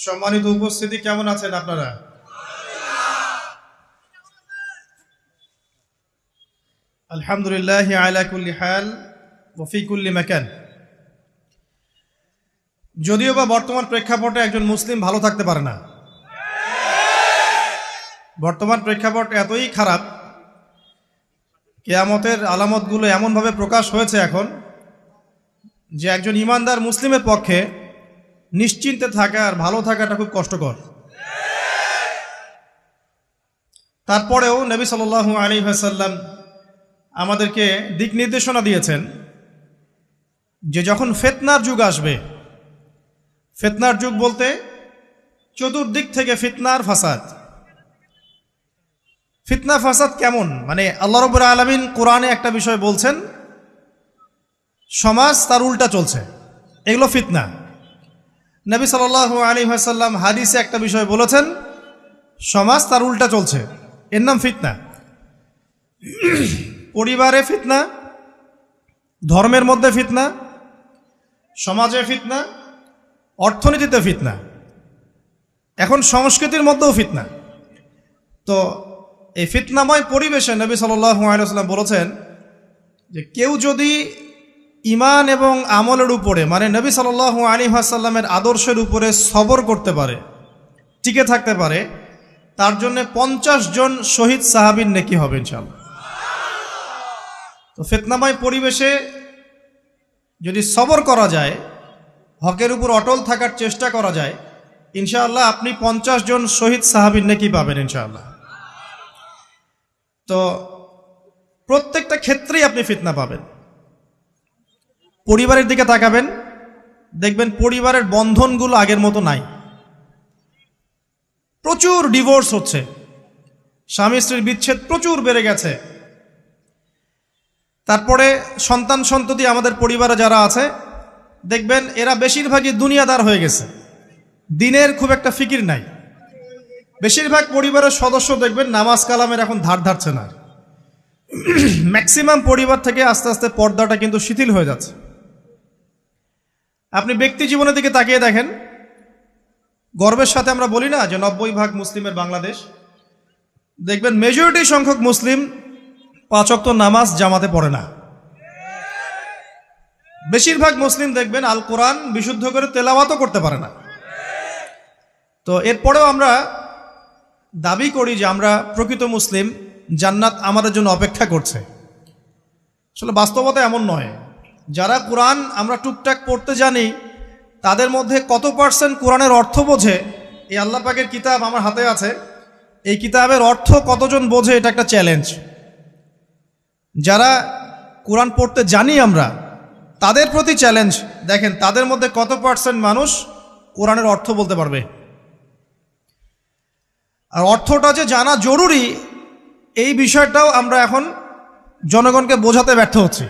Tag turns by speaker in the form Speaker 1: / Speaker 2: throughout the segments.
Speaker 1: সম্মানিত উপস্থিতি, কেমন আছেন আপনারা? আলহামদুলিল্লাহ আলা কুল্লি হাল ওয়া ফি কুল্লি মাকান। যদিও বা বর্তমান প্রেক্ষাপটে একজন মুসলিম ভালো থাকতে পারে না। বর্তমান প্রেক্ষাপট এতই খারাপ, কিয়ামতের আলামতগুলো এমনভাবে প্রকাশ হয়েছে এখন যে একজন ইমানদার মুসলিমের পক্ষে নিশ্চিন্তে থাকা আর ভালো থাকাটা খুব কষ্টকর। তারপরেও নবী সাল্লাল্লাহু আলাইহি ওয়াসাল্লাম আমাদেরকে দিক নির্দেশনা দিয়েছেন যে যখন ফিতনার যুগ আসবে, ফিতনার যুগ বলতে চতুর্দিক থেকে ফিতনার ফাসাদ। ফিতনা ফাসাদ কেমন? মানে আল্লাহ রাব্বুল আলামিন কোরআনে একটা বিষয় বলছেন, সমাজ তার উল্টা চলছে, এগুলো ফিতনা। নবী সাল্লাল্লাহু আলাইহি ওয়াসাল্লাম হাদিসে একটা বিষয় বলেছেন, সমাজ তার উল্টা চলছে, এর নাম ফিতনা। পরিবারে ফিতনা, ধর্মের মধ্যে ফিতনা, সমাজে ফিতনা, অর্থনীতিতে ফিতনা, এখন সংস্কৃতির মধ্যেও ফিতনা। তো এই ফিতনাময় পরিবেশে নবী সাল্লাল্লাহু আলাইহি ওয়াসাল্লাম বলেছেন যে কেউ যদি ঈমান এবং আমলের উপরে, মানে নবী সাল্লাল্লাহু আলাইহি ওয়াসাল্লামের আদর্শের উপরে সবর করতে পারে, টিকে থাকতে পারে, তার জন্য 50 জন শহীদ সাহাবীর নেকি হবে ইনশাআল্লাহ। তো ফিতনাময় পরিবেশে যদি সবর করা যায়, হকের উপর অটল থাকার চেষ্টা করা যায়, ইনশাআল্লাহ আপনি 50 জন শহীদ সাহাবীর নেকি পাবেন ইনশাআল্লাহ। তো প্রত্যেকটা ক্ষেত্রেই আপনি ফিতনা পাবেন। পরিবারের দিকে তাকাবেন, দেখবেন পরিবারের বন্ধনগুলো আগের মতো নাই। প্রচুর ডিভোর্স হচ্ছে, স্বামী স্ত্রীর বিচ্ছেদ প্রচুর বেড়ে গেছে। তারপরে সন্তান সন্ততি আমাদের পরিবারে যারা আছে, দেখবেন এরা বেশিরভাগই দুনিয়াদার হয়ে গেছে, দিনের খুব একটা ফিকির নাই। বেশিরভাগ পরিবারের সদস্য দেখবেন নামাজ কালামের এখন ধার ধারছে না। ম্যাক্সিমাম পরিবার থেকে আস্তে আস্তে পর্দাটা কিন্তু শিথিল হয়ে যাচ্ছে। আপনি ব্যক্তি জীবনের দিকে তাকিয়ে দেখেন, গর্বের সাথে আমরা বলি না যে 90% মুসলিমের বাংলাদেশ, দেখবেন মেজরিটি সংখ্যক মুসলিম 5 ওয়াক্ত নামাজ জামাতে পড়ে না। বেশিরভাগ মুসলিম দেখবেন আল কোরআন বিশুদ্ধ করে তেলাওয়াতও করতে পারে না। তো এরপরেও আমরা দাবি করি যে আমরা প্রকৃত মুসলিম, জান্নাত আমাদের জন্য অপেক্ষা করছে। আসলে বাস্তবতা এমন নয়। যারা কোরআন আমরা টুকটাক পড়তে জানি, তাদের মধ্যে কত পার্সেন্ট কোরআনের অর্থ বোঝে? এই আল্লাহ পাকের কিতাব আমার হাতে আছে, এই কিতাবের অর্থ কতজন বোঝে? এটা একটা চ্যালেঞ্জ। যারা কোরআন পড়তে জানি আমরা, তাদের প্রতি চ্যালেঞ্জ, দেখেন তাদের মধ্যে কত পার্সেন্ট মানুষ কোরআনের অর্থ বলতে পারবে। আর অর্থটা যে জানা জরুরি, এই বিষয়টাও আমরা এখন জনগণকে বোঝাতে ব্যর্থ হচ্ছি।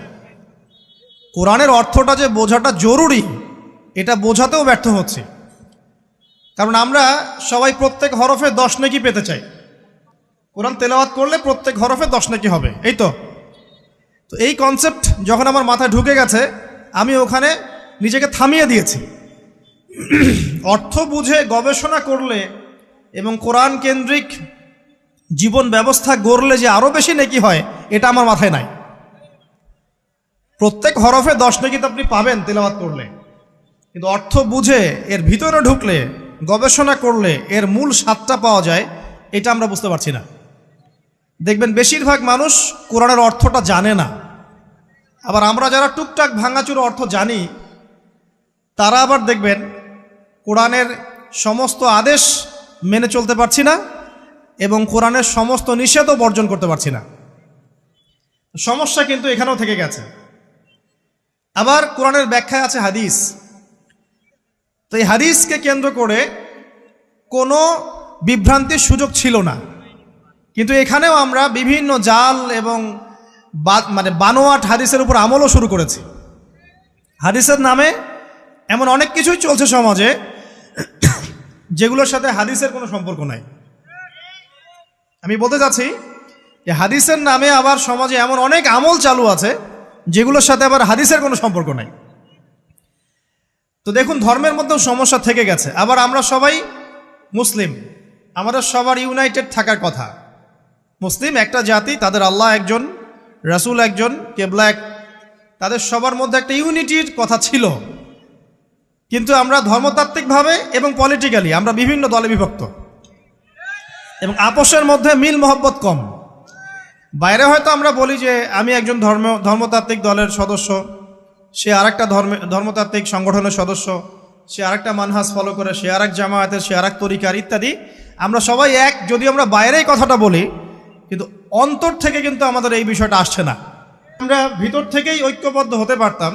Speaker 1: কোরআনের অর্থটা যে বোঝাটা জরুরি, এটা বোঝাতেও ব্যর্থ হচ্ছে। কারণ আমরা সবাই প্রত্যেক হরফে 10 নেকি পেতে চাই। কোরআন তেলাওয়াত করলে প্রত্যেক হরফে 10 নেকি হবে, এই তো। তো এই কনসেপ্ট যখন আমার মাথায় ঢুকে গেছে, আমি ওখানে নিজেকে থামিয়ে দিয়েছি। অর্থ বুঝে গবেষণা করলে এবং কোরআন কেন্দ্রিক জীবন ব্যবস্থা গড়লে যে আরো বেশি নেকি হয়, এটা আমার মাথায় নাই। প্রত্যেক হরফে 10 নেকি তো আপনি পাবেন তেলাওয়াত করলে, কিন্তু অর্থ বুঝে এর ভিতরে ঢুকলে, গবেষণা করলে এর মূল স্বাদটা পাওয়া যায়, এটা আমরা বুঝতে পারছি না। দেখবেন বেশিরভাগ মানুষ কোরআনের অর্থটা জানে না। আবার আমরা যারা টুকটাক ভাঙাচুরো অর্থ জানি, তারা আবার দেখবেন কোরআনের সমস্ত আদেশ মেনে চলতে পারছি না এবং কোরআনের সমস্ত নিষেধও বর্জন করতে পারছি না। সমস্যা কিন্তু এখানেও থেকে গেছে। আবার কোরআনের ব্যাখ্যায় আছে হাদিস। তো এই হাদিসকে কেন্দ্র করে কোনো বিভ্রান্তির সুযোগ ছিল না, কিন্তু এখানেও আমরা বিভিন্ন জাল এবং মানে বানোয়াট হাদিসের উপর আমলও শুরু করেছি। হাদিসের নামে এমন অনেক কিছুই চলছে সমাজে, যেগুলোর সাথে হাদিসের কোনো সম্পর্ক নাই। আমি বলতে চাচ্ছি যে হাদিসের নামে আবার সমাজে এমন অনেক আমল চালু আছে, যেগুলোর সাথে আবার হাদিসের কোনো সম্পর্ক নাই। তো তো দেখুন, ধর্মের মধ্যেও সমস্যা থেকে গেছে। আবার আমরা সবাই মুসলিম, আমাদের সবার ইউনাইটেড থাকার কথা। মুসলিম একটা জাতি, তাদের আল্লাহ একজন, রাসূল একজন, কেবলা এক, তাদের সবার মধ্যে একটা ইউনিটির কথা ছিল। কিন্তু আমরা ধর্মতাত্ত্বিকভাবে এবং পলিটিক্যালি আমরা বিভিন্ন দলে বিভক্ত, এবং আপোষের মধ্যে মিল মহব্বত কম। বাইরে হয়তো আমরা বলি যে আমি একজন ধর্মতাত্ত্বিক দলের সদস্য, সে আরেকটা ধর্মতাত্ত্বিক সংগঠনের সদস্য, সে আরেকটা মানহাজ ফলো করে, সে আরেক জামায়াতের, সে আরেক তরিকার ইত্যাদি। আমরা সবাই এক, যদি আমরা বাইরেই কথাটা বলি, কিন্তু অন্তর থেকে কিন্তু আমাদের এই বিষয়টা আসছে না। আমরা ভিতর থেকেই ঐক্যবদ্ধ হতে পারতাম,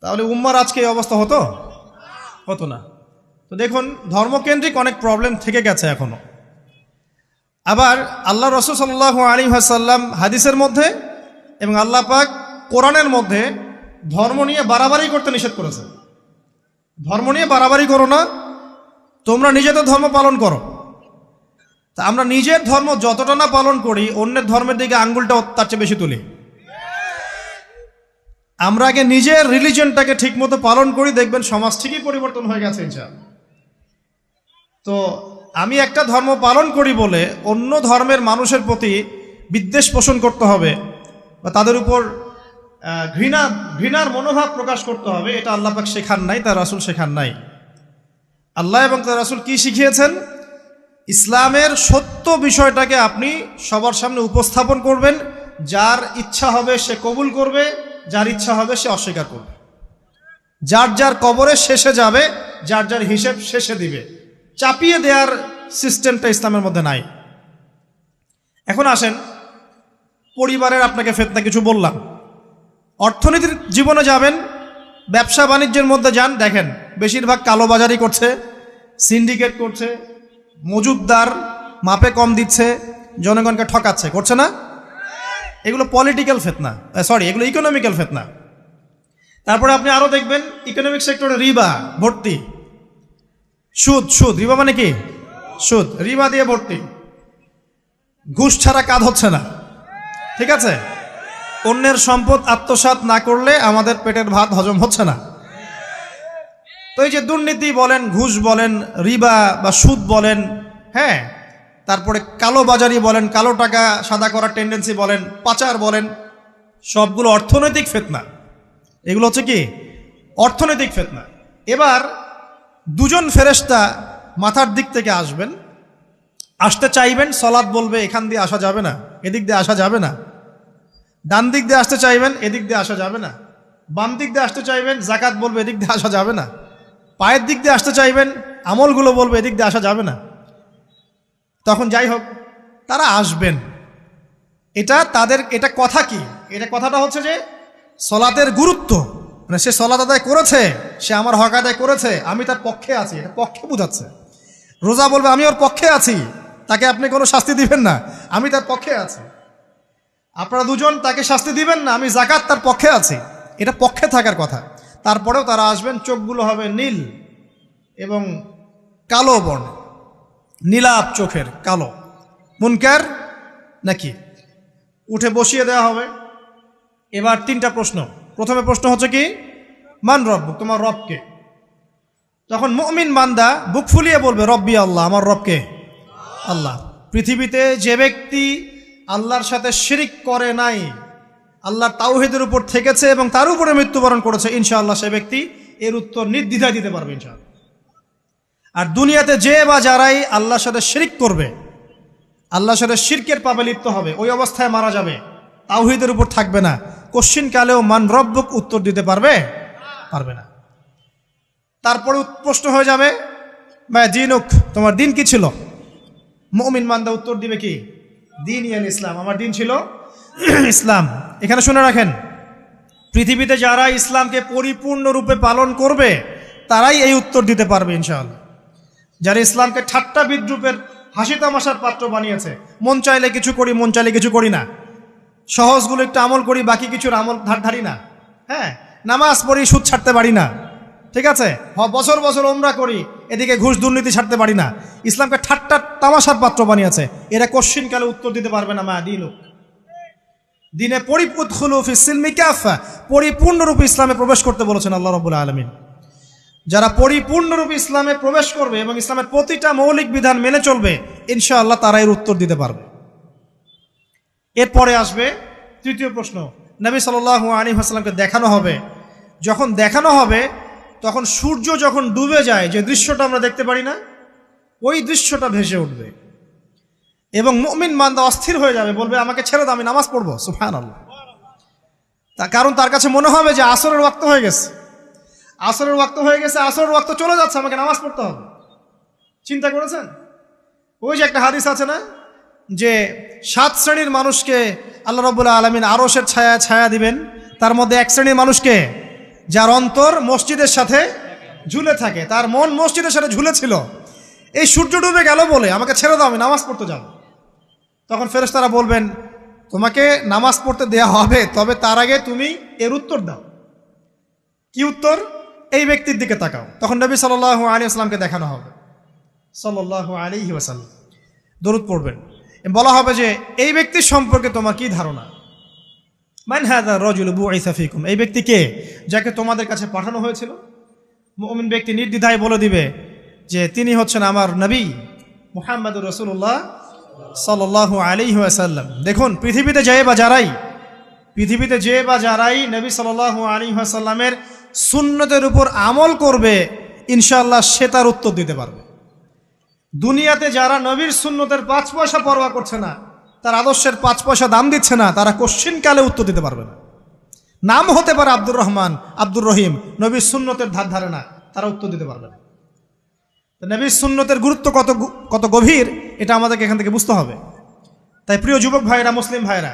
Speaker 1: তাহলে উম্মার আজকে এই অবস্থা হতো না। তো দেখুন, ধর্মকেন্দ্রিক অনেক প্রবলেম থেকে গেছে এখনো। আবার আল্লাহ রাসূল সাল্লাল্লাহু আলাইহি ওয়াসাল্লাম হাদিসের মধ্যে এবং আল্লাহ পাক কোরআনের মধ্যে ধর্ম নিয়ে বাড়াবাড়ি করতে নিষেধ করেছে। ধর্ম নিয়ে বাড়াবাড়ি করো না, তোমরা নিজেদের ধর্ম পালন করো। তা আমরা নিজের ধর্ম যতটা না পালন করি, অন্যের ধর্মের দিকে আঙ্গুলটা তার চেয়ে বেশি তুলি। আমরা আগে নিজের রিলিজনটাকে ঠিকমতো পালন করি, দেখবেন সমাজ ঠিকই পরিবর্তন হয়ে গেছে ইনশাআল্লাহ। তো আমি একটা ধর্ম পালন করি বলে অন্য ধর্মের মানুষের প্রতি বিদ্বেষ পোষণ করতে হবে বা তাদের উপর ঘৃণার মনোভাব প্রকাশ করতে হবে, এটা আল্লাহ পাক শেখান নাই, তার রাসূল শেখান নাই। আল্লাহ এবং তার রাসূল কি শিখিয়েছেন? ইসলামের সত্য বিষয়টাকে আপনি সবার সামনে উপস্থাপন করবেন, যার ইচ্ছা হবে সে কবুল করবে, যার ইচ্ছা হবে সে অস্বীকার করবে। যার যার কবরে শেষে যাবে, যার যার হিসেব শেষে দিবে। চাপিয়ে দেওয়ার সিস্টেমটা ইসলামের মধ্যে নাই। এখন আসেন, পরিবারের আপনাকে ফিতনা কিছু বললাম, অর্থনীতির জীবনে যাবেন, ব্যবসা বাণিজ্যের মধ্যে যান, দেখেন বেশিরভাগ কালোবাজারি করছে, সিন্ডিকেট করছে, মজুদদার মাপে কম দিচ্ছে, জনগণকে ঠকাচ্ছে, করছে না? এগুলো পলিটিক্যাল ফিতনা, এগুলো ইকোনমিক্যাল ফিতনা। তারপরে আপনি আরো দেখবেন ইকোনমিক সেক্টরে রিবা ভর্তি, সুদ। রিবা মানে কি? সুদ, রিবা দিয়ে ভর্তি। ঘুষ ছাড়া কাজ হচ্ছে না, ঠিক আছে? অন্যের সম্পদ আত্মসাৎ না করলে আমাদের পেটের ভাত হজম হচ্ছে না। তো এই যে দুর্নীতি বলেন, ঘুষ বলেন, রিবা বা সুদ বলেন, হ্যাঁ, তারপরে কালো বাজারি বলেন, কালো টাকা সাদা করার টেন্ডেন্সি বলেন, পাচার বলেন, সবগুলো অর্থনৈতিক ফিতনা। এগুলো হচ্ছে কি? অর্থনৈতিক ফিতনা। এবার দুজন ফেরেশতা মাথার দিক থেকে আসতে চাইবেন, সালাত বলবে এখান দিয়ে আসা যাবে না, এদিক দিয়ে আসা যাবে না। ডান দিক দিয়ে আসতে চাইবেন, এদিক দিয়ে আসা যাবে না। বাম দিক দিয়ে আসতে চাইবেন, যাকাত বলবে এদিক দিয়ে আসা যাবে না। পায়ের দিক দিয়ে আসতে চাইবেন, আমলগুলো বলবে এদিক দিয়ে আসা যাবে না। তখন যাই হোক, তারা আসবেন। এটা কথা কি? এটা কথাটা হচ্ছে যে সলাতের গুরুত্ব, মানে সে সলাত আদায় করেছে, সে আমার হক আদায় করেছে, আমি তার পক্ষে আছি, এটা পক্ষে বোঝাচ্ছে। রোজা বলবে আমি ওর পক্ষে আছি, তাকে আপনি কোনো শাস্তি দিবেন না, আমি তার পক্ষে আছি। আপনারা দুজন তাকে শাস্তি দিবেন না, আমি যাকাত তার পক্ষে আছি, এটা পক্ষে থাকার কথা। তারপরেও তারা আসবেন, চোখগুলো হবে নীল এবং কালো বর্ণ, নীলাপ চোখের কালো। মুনকার নাকি? উঠে বসিয়ে দেওয়া হবে। এবার তিনটা প্রশ্ন। প্রথমে প্রশ্ন হচ্ছে কি? মান রব্বুক, তোমার রবকে? তখন মুমিন বান্দা বুক ফুলিয়ে বলবে রব্বি আল্লাহ, আমার রবকে আল্লাহ। পৃথিবীতে যে ব্যক্তি আল্লাহর সাথে শিরিক করে নাই, আল্লাহর তাওহীদের উপর থেকেছে এবং তার উপরে মৃত্যুবরণ করেছে, ইনশাআল্লাহ সে ব্যক্তি এর উত্তর নির্দ্বিধায় দিতে পারবে ইনশাআল্লাহ। আর দুনিয়াতে যে বা যারাই আল্লাহর সাথে শিরিক করবে, আল্লাহর সাথে শিরকের পাপে লিপ্ত হবে, ওই অবস্থায় মারা যাবে, তাওহীদের উপর থাকবে না, কোশ্চিনকালেও মান রব্বুক উত্তর দিতে পারবে না। তারপরে প্রশ্ন হয়ে যাবে মা দিনুক, তোমার দিন কি ছিল? মুমিন বান্দা উত্তর দিবে কি? দিন ইয়াল ইসলাম, আমার দিন ছিল ইসলাম। এখানে শুনে রাখেন, পৃথিবীতে যারা ইসলামকে পরিপূর্ণরূপে পালন করবে তারাই এই উত্তর দিতে পারবে ইনশাআল্লাহ। যারা ইসলামকে ঠাট্টা বিদ্রুপের হাসি তামাশার পাত্র বানিয়েছে, মন চাইলে কিছু করি, মন চাইলে কিছু করি না, সহজগুলো একটু আমল করি, বাকি কিছুর আমল ধারি না, হ্যাঁ, নামাজ পড়ি, সুদ ছাড়তে পারি না, ঠিক আছে, বছর বছর ওমরা করি, এদিকে ঘুষ দুর্নীতি ছাড়তে পারি না, ইসলামকে ঠাট্টা তামাশার পাত্র বানিয়েছে, এরা কোশ্চিনকালে উত্তর দিতে পারবে না মা দিনুক। দিনে পরিপূর্ণরূপে ইসলামে প্রবেশ করতে বলেছেন আল্লাহ রাব্বুল আলামিন। যারা পরিপূর্ণরূপে ইসলামে প্রবেশ করবে এবং ইসলামের প্রতিটা মৌলিক বিধান মেনে চলবে, ইনশাআল্লাহ তারা এর উত্তর দিতে পারবে। এরপরে আসবে তৃতীয় প্রশ্ন। নবী সাল্লাল্লাহু আলাইহি ওয়াসাল্লামকে দেখানো হবে, যখন দেখানো হবে তখন সূর্য যখন ডুবে যায়, যে দৃশ্যটা আমরা দেখতে পারি না, ওই দৃশ্যটা ভেসে উঠবে এবং মুমিন বান্দা অস্থির হয়ে যাবে, বলবে আমাকে ছেড়ে দাও, আমি নামাজ পড়বো। সুবহানাল্লাহ। কারণ তার কাছে মনে হবে যে আসরের ওয়াক্ত হয়ে গেছে, আসরের ওয়াক্ত হয়ে গেছে, আসরের ওয়াক্ত চলে যাচ্ছে, আমাকে নামাজ পড়তে হবে। চিন্তা করেছেন? ওই যে একটা হাদিস আছে না, যে 7 শ্রেণীর মানুষকে আল্লাহ রাব্বুল আলামিন আরশের ছায়া ছায়া দিবেন, তার মধ্যে এক শ্রেণীর মানুষকে যার অন্তর মসজিদের সাথে ঝুলে থাকে, তার মন মসজিদের সাথে ঝুলে ছিল। এই সূর্য ডুবে গেল বলে আমাকে ছেড়ে দাও, আমি নামাজ পড়তে যাব। তখন ফেরেশতারা বলবেন তোমাকে নামাজ পড়তে দেয়া হবে, তবে তার আগে তুমি এর উত্তর দাও। কি উত্তর? এই ব্যক্তির দিকে তাকাও। তখন নবী সাল্লাল্লাহু আলাইহি ওয়াসাল্লামকে দেখানো হবে, সাল্লাল্লাহু আলাইহি ওয়াসাল্লাম দরুদ পড়বেন। বলা হবে যে এই ব্যক্তির সম্পর্কে তোমার কি ধারণা? মান হাযা রাজুলু বুইসা ফীকুম, এই ব্যক্তি কে, যাকে তোমাদের কাছে পাঠানো হয়েছিল? মুমিন ব্যক্তি নির্দ্বিধায় বলে দিবে যে তিনি হচ্ছেন আমার নবী মুহাম্মদুর রাসূলুল্লাহ সাল্লাল্লাহু আলাইহি ওয়াসাল্লাম। দেখুন, পৃথিবীতে যে বা যারাই নবী সাল্লাল্লাহু আলাইহি ওয়াসাল্লামের সুন্নতের উপর আমল করবে, ইনশাআল্লাহ সে তার উত্তর দিতে পারবে। দুনিয়াতে যারা নবীর সুন্নতের 5 পয়সা পরোয়া করছে না, তার আদর্শের 5 পয়সা দাম দিচ্ছে না, তারা কোশ্চিনকালে উত্তর দিতে পারবে না। নাম হতে পারে আব্দুর রহমান, আব্দুর রহিম, নবীর সুন্নতের ধার ধারে না, তারা উত্তর দিতে পারবে না। নবীর সুন্নতের গুরুত্ব কত গভীর, এটা আমাদেরকে এখান থেকে বুঝতে হবে। তাই প্রিয় যুবক ভাইরা, মুসলিম ভাইরা,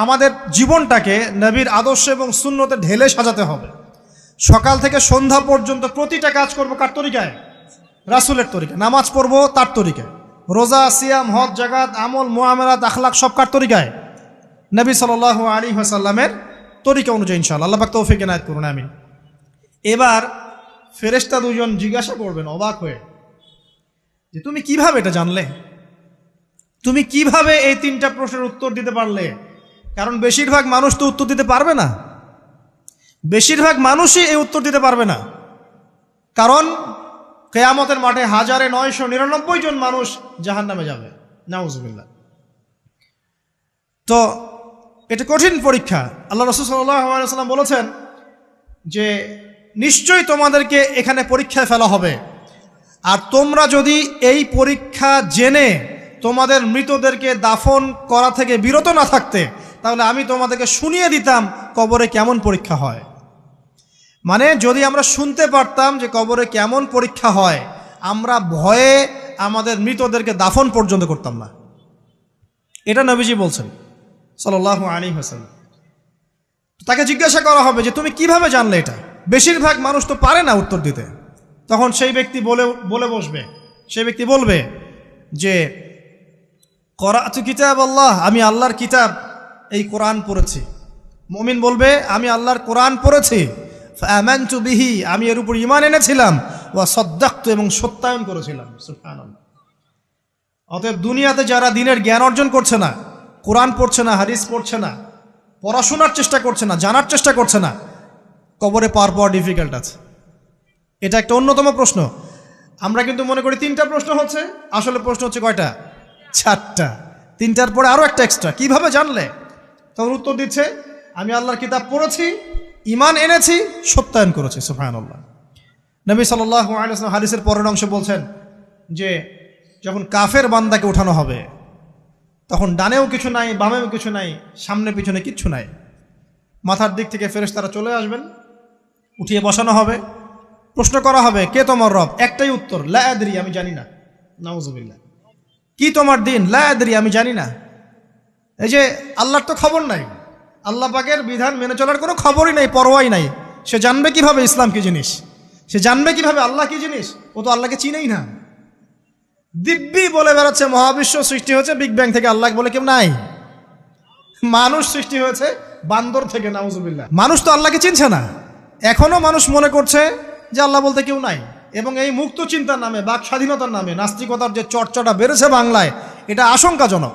Speaker 1: আমাদের জীবনটাকে নবীর আদর্শ এবং সুন্নতে ঢেলে সাজাতে হবে। সকাল থেকে সন্ধ্যা পর্যন্ত প্রতিটা কাজ করব কার তরিকায়? রাসূলের তরিকায়। নামাজ পড়বো তার তরিকায়, রোজা, সিয়াম, হজ, জাকাত, আমল, মুআমালাত, আখলাক সব কার তরিকায়? নবী সাল্লাল্লাহু আলাইহি ওয়াসাল্লামের তরিকা অনুযায়ী ইনশাআল্লাহ। আল্লাহ পাক তৌফিক এনায়েত করুন, আমিন। এবার ফেরেশতা দুজন জিজ্ঞাসা করবেন অবাক হয়ে যে তুমি কিভাবে এটা জানলে, তুমি কিভাবে এই 3টা প্রশ্নের উত্তর দিতে পারলে? কারণ বেশিরভাগ মানুষ তো উত্তর দিতে পারবে না, বেশিরভাগ মানুষই এই উত্তর দিতে পারবে না। কারণ কিয়ামতের মাঠে 1999 জন মানুষ জাহান্নামে যাবে, নাউজুবিল্লাহ। তো এটা কঠিন পরীক্ষা। আল্লাহ রাসূল সাল্লাল্লাহু আলাইহি ওয়াসাল্লাম বলেছেন যে নিশ্চয়ই তোমাদেরকে এখানে পরীক্ষায় ফেলা হবে, আর তোমরা যদি এই পরীক্ষা জেনে তোমাদের মৃতদেরকে দাফন করা থেকে বিরত না থাকতে, তাহলে আমি তোমাদেরকে শুনিয়ে দিতাম কবরে কেমন পরীক্ষা হয়। মানে যদি আমরা শুনতে পারতাম যে কবরে কেমন পরীক্ষা হয়, আমরা ভয়ে আমাদের মৃতদেরকে দাফন পর্যন্ত করতাম না। এটা নবীজি বলছেন সাল্লাল্লাহু আলাইহি ওয়াসাল্লাম। তাকে জিজ্ঞাসা করা হবে যে তুমি কিভাবে জানলে এটা? বেশিরভাগ মানুষ তো পারে না উত্তর দিতে। তখন সেই ব্যক্তি বলে বসবে, সেই ব্যক্তি বলবে যে করাতু কিতাবাল্লাহ, আমি আল্লাহর কিতাব এই কোরআন পড়েছি। মুমিন বলবে আমি আল্লাহর কোরআন পড়েছি, ফাআমানতু বিহি, আমি এর উপর ঈমান এনেছিলাম, ওয়া সাদ্দাকতু, এবং সত্যায়ন করেছিলাম। সুবহানাল্লাহ। অতএব দুনিয়াতে যারা দ্বীনের জ্ঞান অর্জন করছে না, কোরআন পড়ছে না, হাদিস পড়ছে না, পড়াশোনার চেষ্টা করছে না, জানার চেষ্টা করছে না, কবরে পাওয়া ডিফিকাল্ট আছে। এটা একটা অন্যতম প্রশ্ন। আমরা কিন্তু মনে করি 3টা প্রশ্ন হচ্ছে, আসলে প্রশ্ন হচ্ছে কয়টা? 4টা। 3টার পরে আরও একটা এক্সট্রা। কিভাবে জানলে? তখন উত্তর দিচ্ছে আমি আল্লাহর কিতাব পড়েছি, ঈমান এনেছি, সত্যায়ন করেছি। সুবহানাল্লাহ। নবী সাল্লাল্লাহু আলাইহি ওয়াসাল্লাম হাদিসের পরের অংশে বলছেন যে যখন কাফের বান্দাকে ওঠানো হবে, তখন ডানেও কিছু নাই, বামেও কিছু নাই, সামনে পিছনে কিচ্ছু নাই। মাথার দিক থেকে ফেরেশতারা চলে আসবেন, উঠিয়ে বসানো হবে, প্রশ্ন করা হবে কে তোমার রব? একটাই উত্তর, লা আদরি, আমি জানি না। নাউজুবিল্লাহ। কি তোমার দিন? লা আদরি, আমি জানি না। এই যে আল্লাহর তো খবর নাই, আল্লাহ পাকের বিধান মেনে চলার কোনো খবরই নাই, পরোয়াই নাই। সে জানবে কিভাবে ইসলাম কি জিনিস? সে জানবে কিভাবে আল্লাহ কি জিনিস? ও তো আল্লাহকে চিনেই না। দিব্যি বলে বেড়াচ্ছে মহাবিশ্ব সৃষ্টি হয়েছে বিগ ব্যাং থেকে, আল্লাহ বলে কেউ নাই। মানুষ সৃষ্টি হয়েছে বান্দর থেকে, নাউজুবিল্লাহ। মানুষ তো আল্লাহকে চিনছে না। এখনো মানুষ মনে করছে যে আল্লাহ বলতে কেউ নাই। এবং এই মুক্ত চিন্তার নামে, বাক স্বাধীনতার নামে নাস্তিকতার যে চর্চাটা বেড়েছে বাংলায়, এটা আশঙ্কাজনক।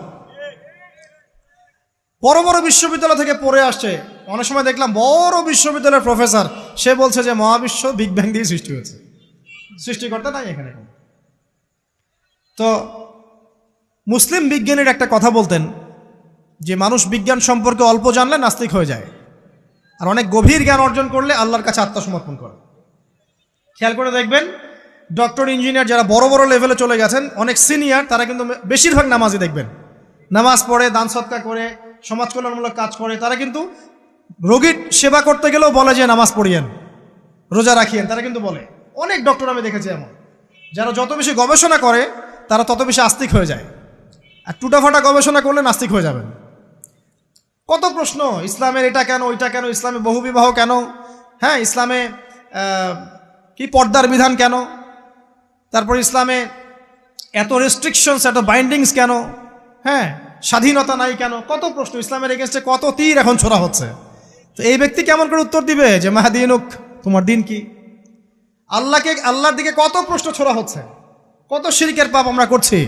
Speaker 1: বড় বড় বিশ্ববিদ্যালয় থেকে পড়ে আসছে, অনেক সময় দেখলাম বড় বিশ্ববিদ্যালয়ের প্রফেসর সে বলছে যে মহাবিশ্ব বিগ ব্যাং দিয়ে সৃষ্টি হয়েছে, সৃষ্টিকর্তা নাই এখানে। তো মুসলিম বিজ্ঞানীর একটা কথা বলতেন যে মানুষ বিজ্ঞান সম্পর্কে অল্প জানলে নাস্তিক হয়ে যায়, আর অনেক গভীর জ্ঞান অর্জন করলে আল্লাহর কাছে আত্মসমর্পণ করে। খেয়াল করে দেখবেন ডক্টর ইঞ্জিনিয়ার যারা বড় বড় লেভেলে চলে গেছেন, অনেক সিনিয়র, তারা কিন্তু বেশিরভাগ নামাজি দেখবেন, নামাজ পড়ে, দান সৎকা করে, সমাজ কল্যাণমূলক কাজ করে। তারা কিন্তু রোগীর সেবা করতে গেলেও বলে যে নামাজ পড়িয়েন, রোজা রাখিয়েন, তারা কিন্তু বলে। অনেক ডক্টর আমি দেখেছি এমন, যারা যত বেশি গবেষণা করে তারা তত বেশি আস্তিক হয়ে যায়, আর টুটাফাটা গবেষণা করলে নাস্তিক হয়ে যাবেন। কত প্রশ্ন, ইসলামের এটা কেন, ওইটা কেন, ইসলামে বহুবিবাহ কেন, হ্যাঁ ইসলামে কি পর্দার বিধান কেন, তারপর ইসলামে এত রেস্ট্রিকশনস, এত বাইন্ডিংস কেন, হ্যাঁ স্বাধীনতা নাই কেন, কত প্রশ্ন। ইসলামের এগেনস্টে কত তীর এখন ছোড়া হচ্ছে। তো এই ব্যক্তি কেমন করে উত্তর দিবে যে মাহাদিনুক, তোমার দিন কি? আল্লাহর দিকে কত প্রশ্ন ছোড়া হচ্ছে, কত শিরকের পাপ আমরা করছি,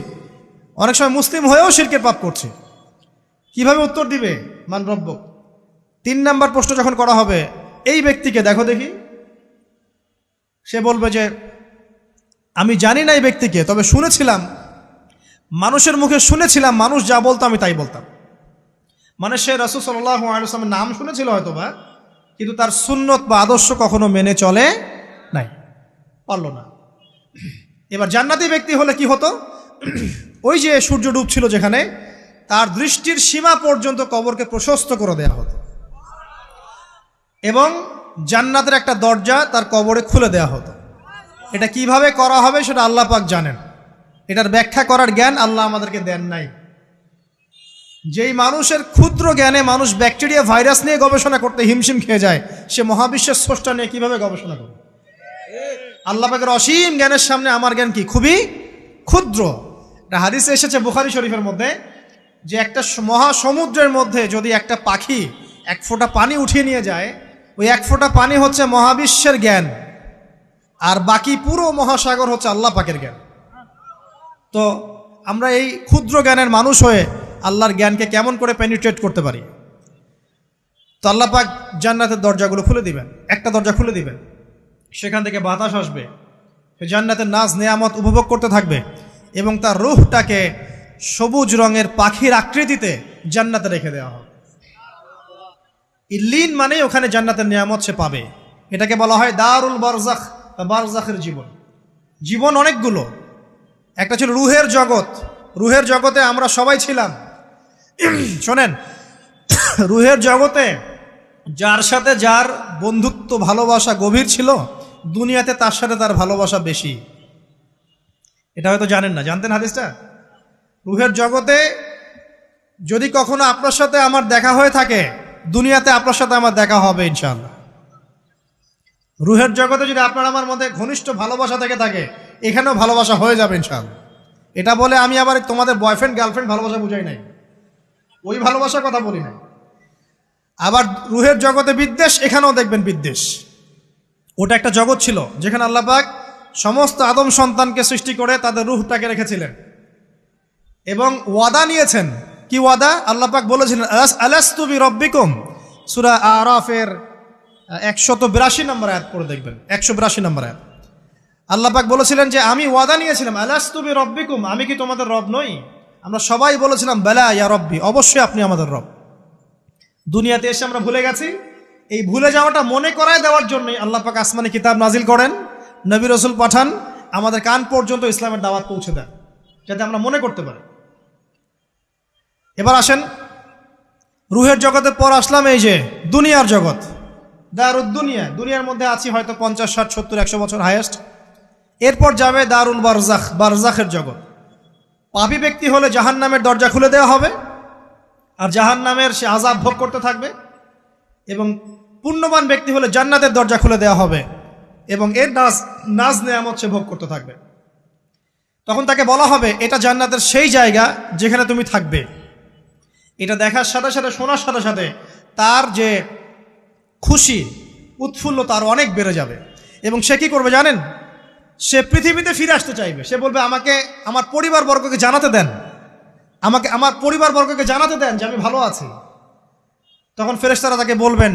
Speaker 1: অনেক সময় মুসলিম হয়েও শিরকের পাপ করছি। কিভাবে উত্তর দিবে মান রব্বক? 3 নাম্বার প্রশ্ন যখন করা হবে এই ব্যক্তিকে, দেখো দেখি, সে বলবে যে আমি জানি না এই ব্যক্তিকে, তবে শুনেছিলাম, মানুষের মুখে শুনেছিলাম, মানুষ যা বলতো আমি তাই বলতাম। মানে সে রাসূল সাল্লাল্লাহু আলাইহি ওয়াসাল্লামের নাম শুনেছিল হয়তোবা, কিন্তু তার সুন্নত বা আদর্শ কখনো মেনে চলে নাই, পারল না। এবার জান্নাতি ব্যক্তি হলে কি হতো? ওই যে সূর্য ডুবছিল যেখানে, তার দৃষ্টির সীমা পর্যন্ত কবরকে প্রশস্ত করে দেয়া হতো, এবং জান্নাতের একটা দরজা তার কবরে খুলে দেয়া হতো। এটা কিভাবে করা হবে সেটা আল্লাহ পাক জানেন, এটার ব্যাখ্যা করার জ্ঞান আল্লাহ আমাদেরকে দেন নাই। যেই মানুষের ক্ষুদ্র জ্ঞানে মানুষ ব্যাকটেরিয়া ভাইরাস নিয়ে গবেষণা করতে হিমশিম খেয়ে যায়, সে মহাবিশ্বের স্রষ্টা নিয়ে কিভাবে গবেষণা করবে? আল্লাহ পাকের অসীম জ্ঞানের সামনে আমার জ্ঞান কি? খুবই ক্ষুদ্র। একটা হাদিসে এসেছে বুখারী শরীফের মধ্যে, যে একটা মহাসমুদ্রের মধ্যে যদি একটা পাখি 1 ফোঁটা পানি উঠিয়ে নিয়ে যায়, ওই 1 ফোঁটা পানি হচ্ছে মহাবিশ্বের জ্ঞান, আর বাকি পুরো মহাসাগর হচ্ছে আল্লাহ পাকের জ্ঞান। তো আমরা এই ক্ষুদ্র জ্ঞানের মানুষ হয়ে আল্লাহর জ্ঞানকে কেমন করে পেনিট্রেট করতে পারি? তো আল্লাহ পাক জান্নাতের দরজাগুলো খুলে দিবেন, একটা দরজা খুলে দিবেন, সেখান থেকে বাতাস আসবে, সে জান্নাতের নাজ নেয়ামত উপভোগ করতে থাকবে, এবং তার রূহটাকে সবুজ রঙের পাখির আকৃতিতে জান্নাতে রেখে দেওয়া হবে। ইল্লিন মানে ওখানে জান্নাতের নিয়ামত সে পাবে। এটাকে বলা হয় দারুল বারজাখ বা বারজাখের জীবন। জীবন অনেকগুলো, একটা ছিল রুহের জগৎ। রুহের জগতে আমরা সবাই ছিলাম। শোনেন, রুহের জগতে যার সাথে যার বন্ধুত্ব ভালোবাসা গভীর ছিল, দুনিয়াতে তার সাথে তার ভালোবাসা বেশি। এটা হয়তো জানেন না, জানতেন হাদিসটা? রুহের জগতে যদি কখনো আপনার সাথে আমার দেখা হয়ে থাকে, দুনিয়াতে আপনার সাথে আমার দেখা হবে ইনশাআল্লাহ। রুহের জগতে যদি আপনার আমার মধ্যে ঘনিষ্ঠ ভালোবাসা থেকে থাকে, এখানেও ভালোবাসা হয়ে যাবে ইনশাআল্লাহ। এটা বলে আমি আবার তোমাদের বয়ফ্রেন্ড গার্লফ্রেন্ড ভালোবাসা বুঝাই নাই, ওই ভালোবাসার কথা বলি নাই। আবার রুহের জগতে বিদ্বেষ, এখানেও দেখবেন বিদ্বেষ। ওটা একটা জগৎ ছিল যেখানে আল্লাহ পাক সমস্ত আদম সন্তানকে সৃষ্টি করে তাদের রুহটাকে রেখেছিলেন এবং ওয়াদা নিয়েছেন। কি ওয়াদা? আল্লাহ পাক বলেছিলেন আলাস্তু বিরব্বিকুম, সূরা আরাফের 182 নম্বর আয়াত পড়ে দেখবেন, 182 নম্বর আয়াত। আল্লাহ পাক বলেছিলেন যে আমি ওয়াদা নিয়েছিলাম, আলাস্তু বিরব্বিকুম, আমি কি তোমাদের রব নই? আমরা সবাই বলেছিলাম বেলা ইয়া রব্বি, অবশ্যই আপনি আমাদের রব। দুনিয়াতে এসে আমরা ভুলে গেছি। এই ভুলে যাওয়াটা মনে করায় দেওয়ার জন্যই আল্লাহ পাক আসমানে কিতাব নাজিল করেন, নবী রাসূল পাঠান, আমাদের কান পর্যন্ত ইসলামের দাওয়াত পৌঁছে দেন, যাতে আমরা মনে করতে পারি। এবার আসেন রুহের জগতের পর আসলাম এই যে দুনিয়ার জগৎ, দারুদ দুনিয়া। দুনিয়ার মধ্যে আছি হয়তো 50, 60, 70, 100 বছর হাইয়েস্ট। এরপর যাবে দারুল বারজাখ, বারজাখের জগৎ। পাপী ব্যক্তি হলে জাহান্নামের দরজা খুলে দেওয়া হবে, আর জাহান্নামের সে আযাব ভোগ করতে থাকবে, এবং পুণ্যবান ব্যক্তি হলে জান্নাতের দরজা খুলে দেওয়া হবে, এবং এর নাজ নেয়ামত সে ভোগ করতে থাকবে। তখন তাকে বলা হবে এটা জান্নাতের সেই জায়গা যেখানে তুমি থাকবে। এটা দেখার সাথে সাথে, শোনার সাথে সাথে তার যে খুশি উৎফুল্লতা আরও অনেক বেড়ে যাবে। এবং সে কি করবে জানেন? সে পৃথিবীতে ফিরে আসতে চাইবে। সে বলবে আমাকে আমার পরিবারবর্গকে জানাতে দেন, আমাকে আমার পরিবারবর্গকে জানাতে দেন যে আমি ভালো আছি। তখন ফেরেশতারা তাকে বলবেন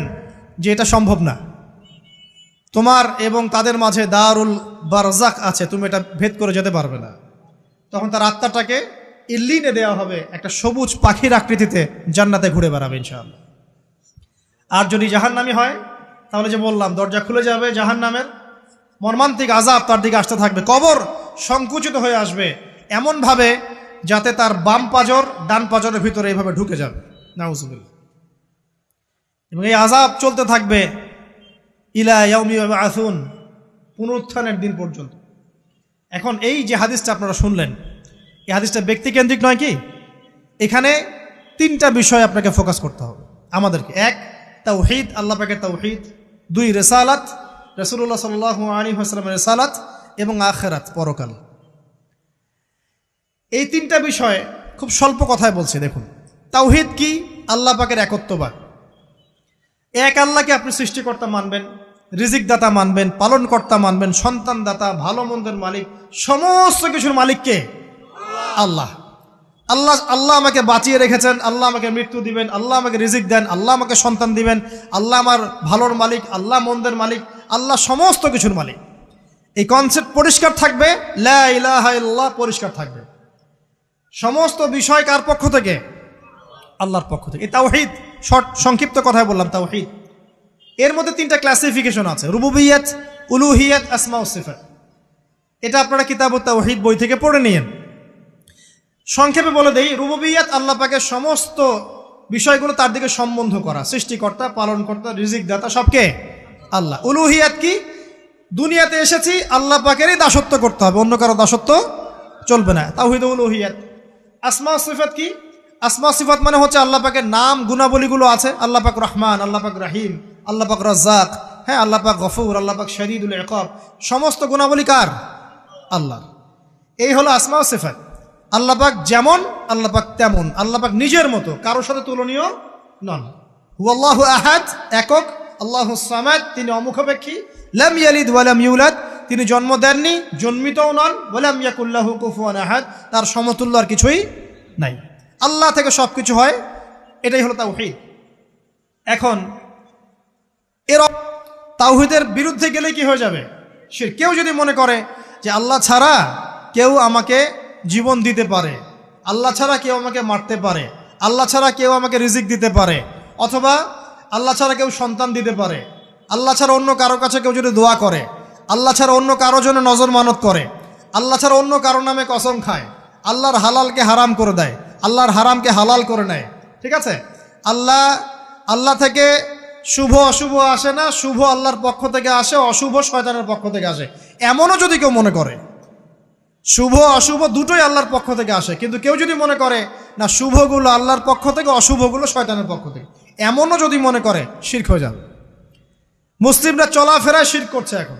Speaker 1: যে এটা সম্ভব না, তোমার এবং তাদের মাঝে দারুল বারজাক আছে, তুমি এটা ভেদ করে যেতে পারবে না। তখন তার আত্মাটাকে ইল্লিনে দেওয়া হবে, একটা সবুজ পাখির আকৃতিতে জান্নাতে ঘুরে বেড়াবে ইনশাআল্লাহ। আর যদি জাহান্নামী হয় তাহলে যে বললাম, দরজা খুলে যাবে জাহান্নামের, মর্মান্তিক আযাব তার দিকে আসতে থাকবে, কবর সংকুচিত হয়ে আসবে এমনভাবে যাতে তার বাম পাজর ডান পাজরের ভিতরে এইভাবে ঢুকে যাবে, নাউযুবিল্লাহ। এবং এই আযাব চলতে থাকবে ইলা ইয়াউমি ইউবআসুন, পুনরুত্থানের দিন পর্যন্ত। এখন এই যে হাদিসটা আপনারা শুনলেন, এই হাদিসটা ব্যক্তিকেন্দ্রিক নয় কি? এখানে তিনটা বিষয় আপনাকে ফোকাস করতে হবে আমাদেরকে। এক, তাওহীদ, আল্লাহ পাকের তাওহীদ। দুই, রিসালাত, রাসূলুল্লাহ সাল্লাল্লাহু আলাইহি ওয়াসাল্লামের রিসালাত। এবং আখিরাত, পরকাল। এই তিনটা বিষয় খুব স্বল্প কথায় বলছি। দেখুন, তাওহীদ কি? আল্লাহ পাকের একত্ববাদ। এক আল্লাহকে আপনি সৃষ্টিকর্তা মানবেন, রিজিক দাতা মানবেন, পালনকর্তা মানবেন, সন্তান দাতা, ভালো মন্দের মালিক, সমস্ত কিছুর মালিককে আল্লাহ। আল্লাহ আল্লাহ আমাকে বাঁচিয়ে রেখেছেন, আল্লাহ আমাকে মৃত্যু দিবেন, আল্লাহ আমাকে রিজিক দেন, আল্লাহ আমাকে সন্তান দিবেন, আল্লাহ আমার ভালোর মালিক, আল্লাহ মন্দের মালিক, আল্লাহ সমস্ত কিছুর মালিক। এই কনসেপ্ট পরিষ্কার থাকবে, লা ইলাহা ইল্লাল্লাহ পরিষ্কার থাকবে। সমস্ত বিষয় কার পক্ষ থেকে? আল্লাহর পক্ষ থেকে। এই তাওহীদ, সংক্ষিপ্ত কথায় বললাম তাওহীদ। এর মধ্যে তিনটা ক্লাসিফিকেশন আছে: রুবুবিয়্যাত, উলুহিয়্যাত, আসমা ও সিফাত। এটা আপনারা কিতাবুত তাওহীদ বই থেকে পড়ে নিয়েন। সংক্ষেপে বলে দেই, রুবুবিয়্যাত আল্লাহ পাকের সমস্ত বিষয়গুলো তার দিকে সম্বন্ধ করা, সৃষ্টিকর্তা, পালনকর্তা, রিজিক দাতা সবকে আল্লাহ। উলুহিয়্যাত কি? দুনিয়াতে এসেছি আল্লাহ পাকেরই দাসত্ব করতে হবে, অন্য কারো দাসত্ব চলবে না, তাওহীদ উলুহিয়্যাত। আসমা ও সিফাত কি? আসমা সিফাত মানে হচ্ছে আল্লাহ পাকের নাম গুণাবলীগুলো আছে, আল্লাহ পাক রহমান, আল্লাহ পাক রহিম, আল্লাহ পাক রাজ্জাক, হ্যাঁ, আল্লাহ পাক গফুর, আল্লাহ পাক শদীদুল ইকাব, সমস্ত গুণাবলী কার? আল্লাহ। এই হলো আসমা ও সিফাত। আল্লাহ পাক যেমন, আল্লাহ পাক তেমন, আল্লাহ পাক নিজের মতো, কারোর সাথে তুলনীয় নন। হুয়াল্লাহু আহাদ, একক। আল্লাহুস সামাদ, তিনি অমুখাপেক্ষী। লাম ইয়ালিদ ওয়া লাম ইউলাদ, তিনি জন্ম দেননি, জন্মিতও নন। ওয়া লাম ইয়াকুল লাহু কুফুয়ান আহাদ, তার সমতুল্য আর কিছুই নাই। আল্লাহ থেকে সব কিছু হয়, এটাই হলো তাওহীদ। এখন এর তাওহীদের বিরুদ্ধে গেলে কি হয়ে যাবে? শিরক। কেউ যদি মনে করে যে আল্লাহ ছাড়া কেউ আমাকে জীবন দিতে পারে, আল্লাহ ছাড়া কেউ আমাকে মারতে পারে, আল্লাহ ছাড়া কেউ আমাকে রিজিক দিতে পারে, অথবা আল্লাহ ছাড়া কেউ সন্তান দিতে পারে, আল্লাহ ছাড়া অন্য কারো কাছে কেউ যদি দোয়া করে, আল্লাহ ছাড়া অন্য কারো জন্য নজর মানত করে, আল্লাহ ছাড়া অন্য কারো নামে কসম খায়, আল্লাহর হালালকে হারাম করে দেয়, আল্লাহর হারামকে হালাল করে নেয়, ঠিক আছে? আল্লাহ থেকে শুভ অশুভ আসে না, শুভ আল্লাহর পক্ষ থেকে আসে, অশুভ শয়তানের পক্ষ থেকে আসে, এমনও যদি কেউ মনে করে, শুভ অশুভ দুটোই আল্লাহর পক্ষ থেকে আসে, কিন্তু কেউ যদি মনে করে না শুভগুলো আল্লাহর পক্ষ থেকে, অশুভগুলো শয়তানের পক্ষ থেকে, এমনও যদি মনে করে, শিরক হয়ে যাবে। মুসলিমরা চলাফেরায় শিরক করছে। এখন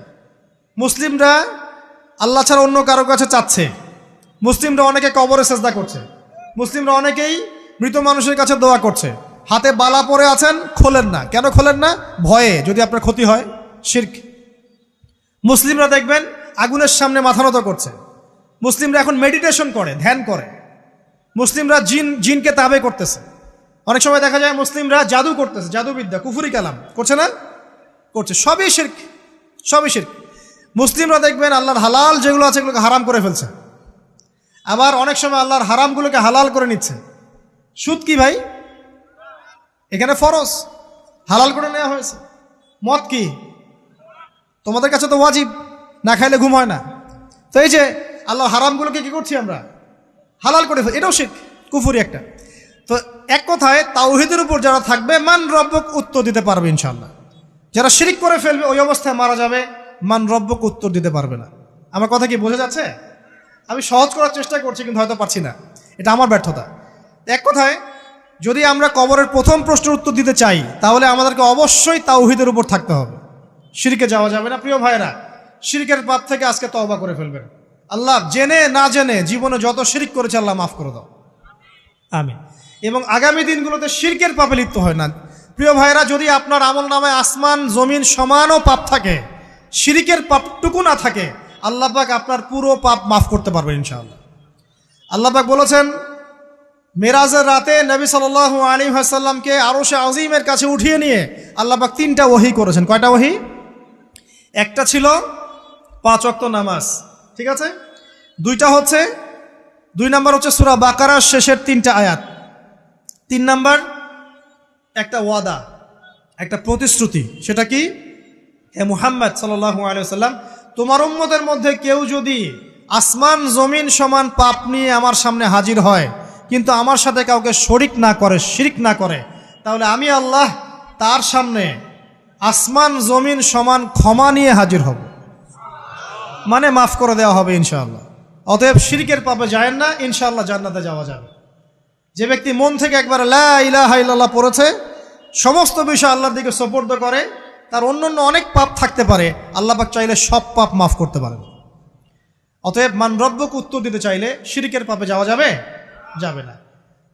Speaker 1: মুসলিমরা আল্লাহ ছাড়া অন্য কারো কাছে চাচ্ছে, মুসলিমরা অনেকে কবরে সেজদা করছে, মুসলিমরা অনেকেই মৃত মানুষের কাছে দোয়া করছে, হাতে বালা পরে আছেন, খোলেন না। কেন খোলেন না? ভয়ে যদি আপনার ক্ষতি হয়, শিরক। মুসলিমরা দেখবেন আগুনের সামনে মাথা নত করছে, মুসলিমরা এখন মেডিটেশন করে, ধ্যান করে, মুসলিমরা জিনকে তাবে করতেছে। অনেক সময় দেখা যায় মুসলিমরা জাদু করতেছে, জাদুবিদ্যা, কুফরি কালাম করছে না? করছে। সবই শিরক, সবই শিরক। মুসলিমরা দেখবেন আল্লাহর হালাল যেগুলো আছে এগুলোকে হারাম করে ফেলছে, আবার অনেক সময় আল্লাহর হারামগুলোকে হালাল করে নিচ্ছে। সুদ কি ভাই? এখানে ফরজ, হালাল করে নেওয়া হয়েছে। মদ কি? তোমাদের কাছে তো ওয়াজিব, না খাইলে ঘুম হয় না। তো এই যে আল্লাহ হারামগুলোকে কি করছি আমরা? হালাল করে ফেলি, এটাও শিরক, কুফরি একটা। তো এক কথায় তাওহীদের উপর যারা থাকবে, মান রব্বক উত্তর দিতে পারবে ইনশাআল্লাহ। যারা শিরক করে ফেলবে ওই অবস্থায় মারা যাবে, মান রব্বক উত্তর দিতে পারবে না। আমার কথা কি বোঝা যাচ্ছে? আমি সহজ করার চেষ্টা করছি, কিন্তু হয়তো পারছি না, এটা আমার ব্যর্থতা। এক কথায় যদি আমরা কবরের প্রথম প্রশ্নের উত্তর দিতে চাই, তাহলে আমাদেরকে অবশ্যই তাওহীদের উপর থাকতে হবে, শিরকে যাওয়া যাবে না। প্রিয় ভাইরা, শিরকের পাপ থেকে আজকে তওবা করে ফেলবেন। আল্লাহ জেনে না জেনে জীবনে যত শিরক করেছে আল্লাহ মাফ করে দাও, আমিন। এবং আগামী দিনগুলোতে শিরকের পাপে লিপ্ত হয় না। প্রিয় ভাইরা, যদি আপনার আমল নামায় আসমান জমিন সমানও পাপ থাকে, শিরকের পাপটুকু না থাকে, আল্লাহ পাক আপনার পুরো পাপ মাফ করতে পারবেন ইনশাআল্লাহ। আল্লাহ পাক বলেছেন, মেরাজের রাতে নবী সাল্লাল্লাহু আলাইহি ওয়াসাল্লামকে আরশে আজিমের কাছে উঠিয়ে নিয়ে আল্লাহ পাক 3টা ওহী করেছেন। কয়টা ওহী? একটা ছিল 5 ওয়াক্ত নামাজ, ঠিক আছে? দুই নাম্বার হচ্ছে সূরা বাকারার শেষের 3টা আয়াত। 3 নাম্বার একটা ওয়াদা, একটা প্রতিশ্রুতি। সেটা কি? হে মুহাম্মদ সাল্লাল্লাহু আলাইহি ওয়াসাল্লাম, তোমার উম্মতের মধ্যে কেউ যদি আসমান জমিন সমান পাপ নিয়ে আমার সামনে হাজির হয়, কিন্তু আমার সাথে কাউকে শরিক না করে, শিরক না করে, তাহলে আমি আল্লাহ তার সামনে আসমান জমিন সমান ক্ষমা নিয়ে হাজির হব, মানে মাফ করে দেওয়া হবে ইনশাআল্লাহ। অতএব শিরকের পাপে যায় না, ইনশাআল্লাহ জান্নাতে যাওয়া যাবে। যে ব্যক্তি মন থেকে একবার লা ইলাহা ইল্লাল্লাহ পড়েছে, সমস্ত বিষয় আল্লাহর দিকে সুপর্দ করে, তার অন্যান্য অনেক পাপ থাকতে পারে, আল্লাহ পাক চাইলে সব পাপ মাফ করতে পারেন। অতএব মান রব্বকে উত্তর দিতে চাইলে শিরকের পাপে যাওয়া যাবে না।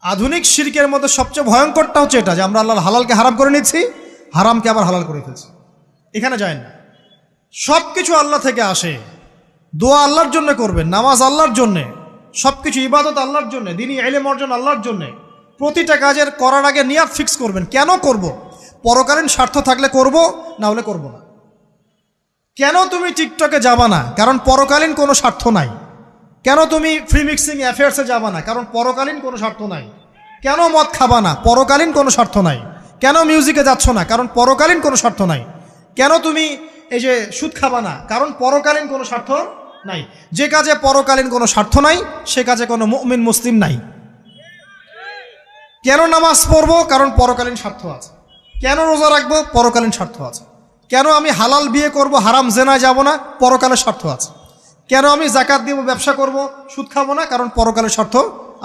Speaker 1: আধুনিক শিরকের মধ্যে সবচেয়ে ভয়ঙ্করটা হচ্ছে এটা, যে আমরা আল্লাহর হালালকে হারাম করে নিচ্ছি, হারামকে আবার হালাল করে ফেলছি। এখানে যায় না। সব কিছু আল্লাহ থেকে আসে, দোয়া আল্লাহর জন্য করবেন, নামাজ আল্লাহর জন্যে, সব কিছু ইবাদত আল্লাহর জন্যে, দ্বীনি ইলম অর্জন আল্লাহর জন্যে। প্রতিটা কাজের করার আগে নিয়াত ফিক্স করবেন, কেন করব? পরকালীন স্বার্থ থাকলে করব, না হলে করব না। কেন তুমি টিকটকে যাবা না? কারণ পরকালীন কোনো স্বার্থ নাই। কেন তুমি ফ্রি মিক্সিং অ্যাফেয়ার্সে যাবা না? কারণ পরকালীন কোনো স্বার্থ নাই। কেন মদ খাবা না? পরকালীন কোনো স্বার্থ নাই। কেন মিউজিকে যাচ্ছ না? কারণ পরকালীন কোনো স্বার্থ নাই। কেন তুমি এই যে সুদ খাবা না? কারণ পরকালীন কোনো স্বার্থ নাই। যে কাজে পরকালীন কোনো স্বার্থ নাই, সে কাজে কোনো মুমিন মুসলিম নাই। কেন নামাজ পড়বো? কারণ পরকালীন স্বার্থ আছে। কেন রোজা রাখবো? পরকালীন স্বার্থ আছে। কেন আমি হালাল বিয়ে করব, হারাম জেনায় যাব না? পরকালের স্বার্থ আছে। কেন আমি যাকাত দিব, ব্যবসা করব, সুদ খাবো না? কারণ পরকালের স্বার্থ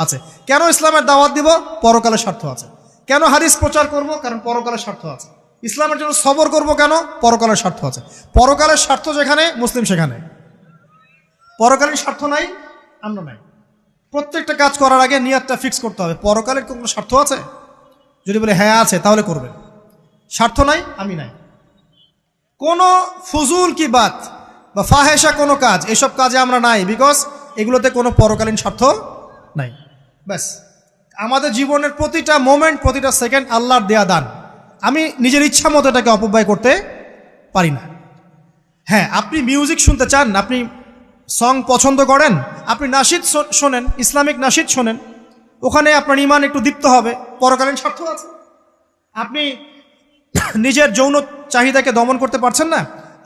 Speaker 1: আছে। কেন ইসলামের দাওয়াত দিব? পরকালের স্বার্থ আছে। কেন হাদিস প্রচার করব? কারণ পরকালের স্বার্থ আছে। ইসলামের জন্য সবর করব কেন? পরকালের স্বার্থ আছে। পরকালের স্বার্থ যেখানে, মুসলিম সেখানে। পরকালীন স্বার্থ নাই, আমরা নাই। প্রত্যেকটা কাজ করার আগে নিয়াতটা ফিক্স করতে হবে, পরকালের কোনো স্বার্থ আছে? যদি বলে হ্যাঁ আছে, তাহলে করবেন। স্বার্থ নাই, আমি নাই। কোনো ফুজুল কি বাত বা ফাহেসা কোনো কাজ, এসব কাজে আমরা নাই, বিকজ এগুলোতে কোনো পরকালীন স্বার্থ নাই। ব্যাস, আমাদের জীবনের প্রতিটা মোমেন্ট, প্রতিটা সেকেন্ড আল্লাহর দেয়া দান। আমি নিজের ইচ্ছা মতো এটাকে অপব্যয় করতে পারি না। হ্যাঁ, আপনি মিউজিক শুনতে চান, আপনি সং পছন্দ করেন, আপনি নাশিদ শোনেন, ইসলামিক নাশিদ শোনেন, ওখানে আপনার ইমান একটু দীপ্ত হবে, পরকালীন স্বার্থ আছে। আপনি নিজের যৌন চাহিদাকে দমন করতে পারছেন না,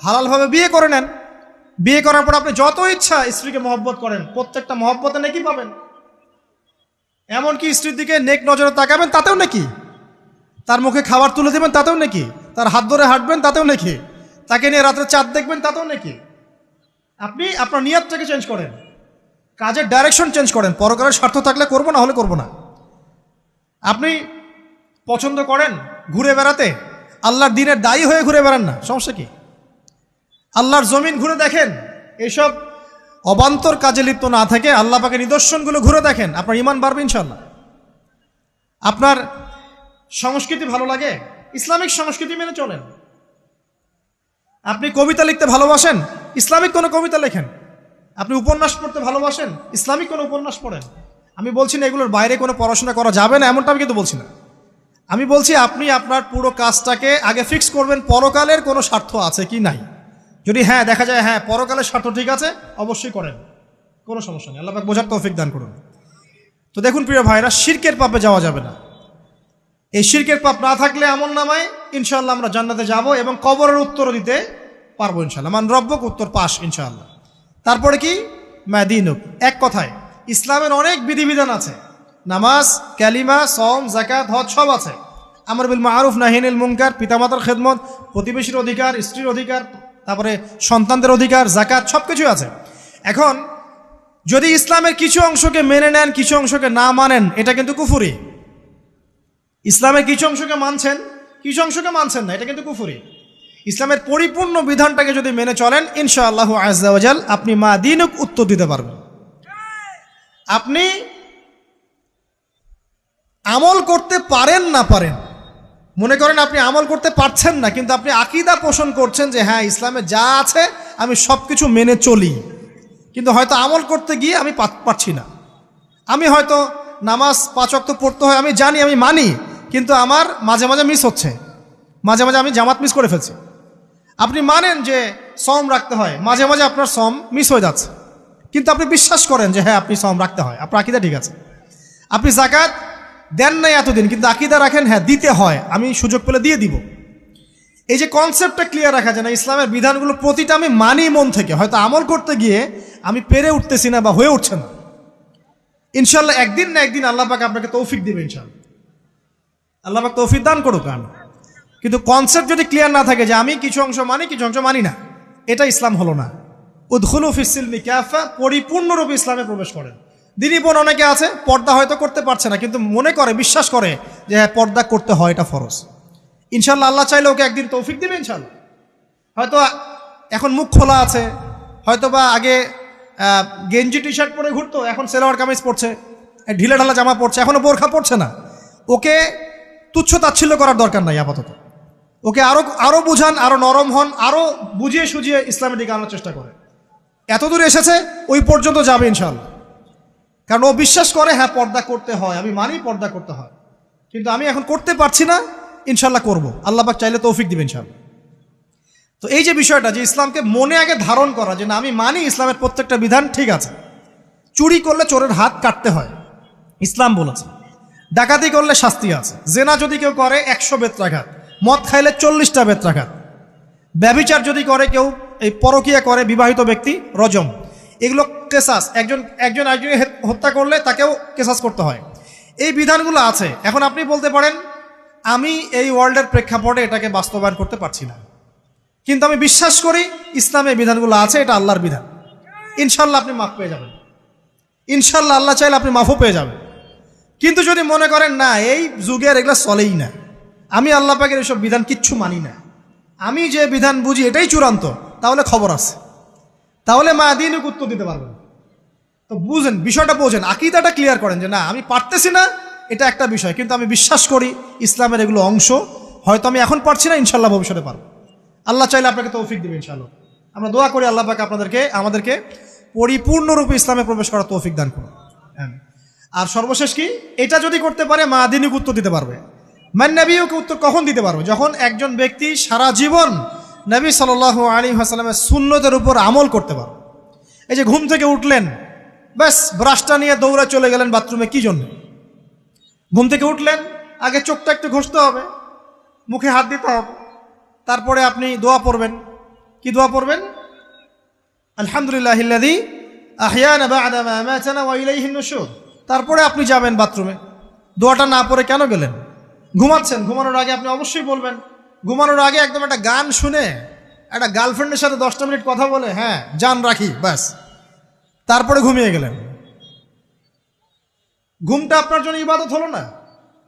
Speaker 1: হালালভাবে বিয়ে করে নেন। বিয়ে করার পর আপনি যত ইচ্ছা স্ত্রীকে মহব্বত করেন, প্রত্যেকটা মহব্বতে নেকি পাবেন। এমনকি স্ত্রীর দিকে নেক নজরে তাকাবেন, তাতেও নেকি। তার মুখে খাবার তুলে দেবেন, তাতেও নেকি। তার হাত ধরে হাঁটবেন, তাতেও নেকি। তাকে নিয়ে রাত্রে চাঁদ দেখবেন, তাতেও নেকি। আপনি আপনার নিয়তটাকে চেঞ্জ করেন, কাজের ডাইরেকশন চেঞ্জ করেন। পরকালের স্বার্থ থাকলে করবো, না হলে করবো না। আপনি পছন্দ করেন ঘুরে বেড়াতে, আল্লাহর দিনের দায়ী হয়ে ঘুরে বেড়ান না, সমস্যা কি? আল্লাহর জমিন ঘুরে দেখেন, এইসব অবান্তর কাজে লিপ্ত না থেকে আল্লাহ পাকের নিদর্শনগুলো ঘুরে দেখেন, আপনার ইমান বাড়বে ইনশাল্লাহ। আপনার সংস্কৃতি ভালো লাগে, ইসলামিক সংস্কৃতি মেনে চলেন। আপনি কবিতা লিখতে ভালোবাসেন, ইসলামিক কোনো কবিতা লেখেন। আপনি উপন্যাস পড়তে ভালোবাসেন, ইসলামিক কোনো উপন্যাস পড়েন। আমি বলছি না এগুলোর বাইরে কোনো পড়াশোনা করা যাবে না, এমনটা আমি কিন্তু বলছি না। আমি বলছি আপনি আপনার পুরো কাজটাকে আগে ফিক্স করবেন, পরকালের কোনো স্বার্থ আছে কি নাই। যদি হ্যাঁ দেখা যায় হ্যাঁ পরকালের স্বার্থ ঠিক আছে, অবশ্যই করেন, কোনো সমস্যা নেই। আল্লাহ পাক বোঝার তৌফিক দান করুন। তো দেখুন প্রিয় ভাইরা, শিরকের পাপে যাওয়া যাবে না। এই শিরকের পাপ না থাকলে আমলনামায় ইনশাআল্লাহ আমরা জান্নাতে যাব এবং কবরের উত্তর দিতে পারবো ইনশাআল্লাহ। মান রব্বক, উত্তর পাস ইনশাআল্লাহ। তারপরে কি? মাদিনুক। এক কথায় ইসলামের অনেক বিধিবিধান আছে, নামাজ, কালিমা, সওম, যাকাত, হজ সব আছে। আমর বিল মারুফ, নাহি আনিল মুনকার, পিতামাতার খেদমত, প্রতিবেশীর অধিকার, স্ত্রীর অধিকার, তারপরে সন্তানদের অধিকার, যাকাত, সব কিছুই আছে। এখন যদি ইসলামের কিছু অংশকে মেনে নেন, কিছু অংশকে না মানেন, এটা কিন্তু কুফরি। ইসলামের কিছু অংশকে মানছেন, কিছু অংশকে মানছেন না, এটা কিন্তু কুফরি। ইসলামের পরিপূর্ণ বিধানটাকে যদি মেনে চলেন, ইনশাআল্লাহ আযজা ওয়া জাল আপনি মাদিনুক উত্তর দিতে পারবেন। আপনি আমল করতে পারেন না পারেন, মনে করেন আপনি আমল করতে পারছেন না, কিন্তু আপনি আকীদা পোষণ করছেন যে হ্যাঁ ইসলামে যা আছে আমি সব কিছু মেনে চলি, কিন্তু হয়তো আমল করতে গিয়ে আমি পারছি না। আমি হয়তো নামাজ 5 ওয়াক্ত পড়তে হয়, আমি জানি, আমি মানি, কিন্তু আমার মাঝে মাঝে মিস হচ্ছে, মাঝে মাঝে আমি জামাত মিস করে ফেলছি। আপনি মানেন যে সম রাখতে হয়, মাঝে মাঝে আপনার সম মিস হয়ে যাচ্ছে, কিন্তু আপনি বিশ্বাস করেন যে হ্যাঁ আপনি সম রাখতে হয়, আপনার আকীদা ঠিক আছে। আপনি যাকাত দেন নাই এতদিন, কিন্তু আকীদা রাখেন হ্যাঁ দিতে হয়, আমি সুযোগ পেলে দিয়ে দিব। এই যে কনসেপ্টটা ক্লিয়ার রাখা যায় না, ইসলামের বিধানগুলো প্রতিটা আমি মানি মন থেকে, হয়তো আমল করতে গিয়ে আমি পেরে উঠতেছি না বা হয়ে উঠছে না। ইনশাল্লাহ একদিন না একদিন আল্লাহ পাক আপনাকে তৌফিক দিবে, ইনশাল্লাহ আল্লাহ পাক তৌফিক দান করুক। কিন্তু কনসেপ্ট যদি ক্লিয়ার না থাকে যে আমি কিছু অংশ মানি কিছু অংশ মানি না, এটা ইসলাম হলো না। উদখুলু ফিস-সিলমি কাফা, পরিপূর্ণরূপে ইসলামে প্রবেশ করেন। দিনী বোন অনেকে আছে পর্দা হয়তো করতে পারছে না, কিন্তু মনে করে বিশ্বাস করে যে হ্যাঁ পর্দা করতে হয়, এটা ফরজ। ইনশাল্লাহ আল্লাহ চাইলে ওকে একদিন তৌফিক দিবে ইনশাল্লাহ। হয়তো এখন মুখ খোলা আছে, হয়তো বা আগে গেঞ্জি টি শার্ট পরে ঘুরতো, এখন সেলোয়ার কামিজ পরছে, ঢিলে ঢালা জামা পরছে, এখনো বোরখা পরছে না। ওকে তুচ্ছ তাচ্ছিল্য করার দরকার নাই আপাতত, ওকে আরো বুঝান, আরো নরম হন, আরো বুঝিয়ে সুঝিয়ে ইসলামের দিকে আনার চেষ্টা করে। এতদূর এসেছে, ওই পর্যন্ত যাবে ইনশাল্লাহ, কারণ ও বিশ্বাস করে হ্যাঁ পর্দা করতে হয়, আমি মানি পর্দা করতে হয়, কিন্তু আমি এখন করতে পারছি না, ইনশাল্লাহ করব, আল্লাহ পাক চাইলে তৌফিক দিবেন ইনশাল্লাহ। তো এই যে বিষয়টা, যে ইসলামকে মনে আগে ধারণ করা, যে না আমি মানি ইসলামের প্রত্যেকটা বিধান ঠিক আছে। চুরি করলে চোরের হাত কাটতে হয়, ইসলাম বলেছে। ডাকাতি করলে শাস্তি আছে। জেনা যদি কেউ করে 100 বেত্রাঘাত, মদ খাইলে 40টা বেত্রাঘাত, ব্যভিচার যদি করে কেউ, এই পরকিয়া করে বিবাহিত ব্যক্তি, রজম। এগুলো কেসাস, একজন হত্যা করলে তাকেও কেসাস করতে হয়। এই বিধানগুলো আছে। এখন আপনি বলতে পারেন আমি এই ওয়ার্ল্ডের প্রেক্ষাপটে এটাকে বাস্তবায়ন করতে পারছি না, কিন্তু আমি বিশ্বাস করি ইসলামে বিধানগুলো আছে, এটা আল্লাহর বিধান। ইনশাল্লাহ আপনি মাফ পেয়ে যাবেন, ইনশাল্লাহ আল্লাহ চাইলে আপনি মাফও পেয়ে যাবেন। কিন্তু যদি মনে করেন না এই যুগের এগুলো চলেই না, আমি আল্লাহ পাকের এসব বিধান কিচ্ছু মানি না, আমি যে বিধান বুঝি এটাই চূড়ান্ত, তাহলে খবর আছে, তাহলে মায়াদিনকে উত্তর দিতে পারবেন। তো বুঝেন, বিষয়টা বোঝেন, আকীদাটা ক্লিয়ার করেন যে না আমি পারতেছি না, এটা একটা বিষয়, কিন্তু আমি বিশ্বাস করি ইসলামের এগুলো অংশ, হয়তো আমি এখন পারছি না, ইনশাল্লাহ ভবিষ্যতে পারবো। আল্লাহ চাইলে আপনাকে তৌফিক দিবে ইনশাল্লাহ। আমরা দোয়া করি আল্লাহ পাক আমাদেরকে পরিপূর্ণরূপে ইসলামে প্রবেশ করার তৌফিক দান করুন। আর সর্বশেষ কি, এটা যদি করতে পারে মায়াদিনকে উত্তর দিতে পারবে। মান নবীকে উত্তর কখন দিতে পারবে? যখন একজন ব্যক্তি সারা জীবন নবী সাল্লাল্লাহু আলাইহি ওয়াসাল্লামের সুন্নতের উপর আমল করতে পারবে। এই যে ঘুম থেকে উঠলেন, ব্যাস ব্রাশটা নিয়ে দৌড়ে চলে গেলেন বাথরুমে, কি জন্য? ঘুম থেকে উঠলেন, আগে চোখটা একটু ঘষতে হবে, মুখে হাত দিতে হবে, তারপরে আপনি দোয়া পড়বেন। কি দোয়া পড়বেন? আলহামদুলিল্লাহিল্লাযী আহইয়ানা বা'দা মা আমাতানা ওয়া ইলাইহিন নুশুর। তারপরে আপনি যাবেন বাথরুমে। দোয়াটা না পড়ে কেন গেলেন? ঘুমাচ্ছেন, ঘুমানোর আগে আপনি অবশ্যই বলবেন। ঘুমানোর আগে একদম একটা গান শুনে, একটা গার্লফ্রেন্ডের সাথে 10টা মিনিট কথা বলে হ্যাঁ জান রাখি, ব্যাস, তারপরে ঘুমিয়ে গেলেন। ঘুমটা আপনার জন্য ইবাদত হলো না?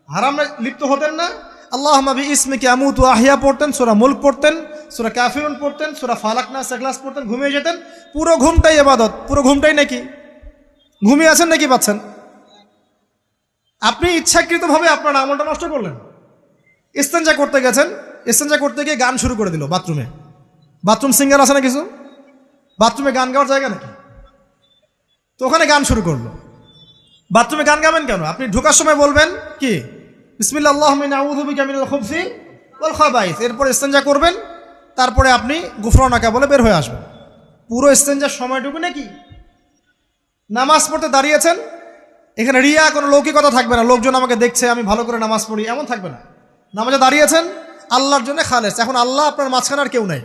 Speaker 1: হারামে লিপ্ত হতেন না? আল্লাহুম্মা বিইসমিকা আমুতু ওয়া আহইয়া পড়তেন, সূরা মুলক পড়তেন, সূরা কাফিরুন পড়তেন, সূরা ফালাক নাস ইখলাস পড়তেন, ঘুমিয়ে যেতেন। পুরো ঘুমটাই ইবাদত, পুরো ঘুমটাই নাকি? ঘুমিয়ে আছেন নাকি পাচ্ছেন? আপনি ইচ্ছাকৃতভাবে আপনার আমলটা নষ্ট করলেন। ইস্তেঞ্জা করতে গেছেন, ইস্তেঞ্জা করতে গিয়ে গান শুরু করে দিল বাথরুমে। বাথরুম সিঙ্গার আছে না কিছু? বাথরুমে গান গাওয়ার জায়গা নাকি? তো ওখানে গান শুরু করলো। বাথরুমে গান গাবেন কেন? আপনি ঢোকার সময় বলবেন কি? বিসমিল্লাহ আল্লাহুম্মা ইন্নী আউযু বিকা মিনাল খুবসি ওয়াল খাবাইস। এরপর ইস্তেঞ্জা করবেন, তারপরে আপনি গুফরানাকা বলে বের হয়ে আসবেন। পুরো ইস্তেঞ্জার সময়টুকু নাকি? নামাজ পড়তে দাঁড়িয়েছেন, এখানে রিয়া কোনো লৌকিকতা থাকবে না, লোকজন আমাকে দেখছে আমি ভালো করে নামাজ পড়ি, এমন থাকবে না। নামাজে দাঁড়িয়েছেন আল্লাহর জন্য খালেস। এখন আল্লাহ আপনার মাঝখানে আর কেউ নাই,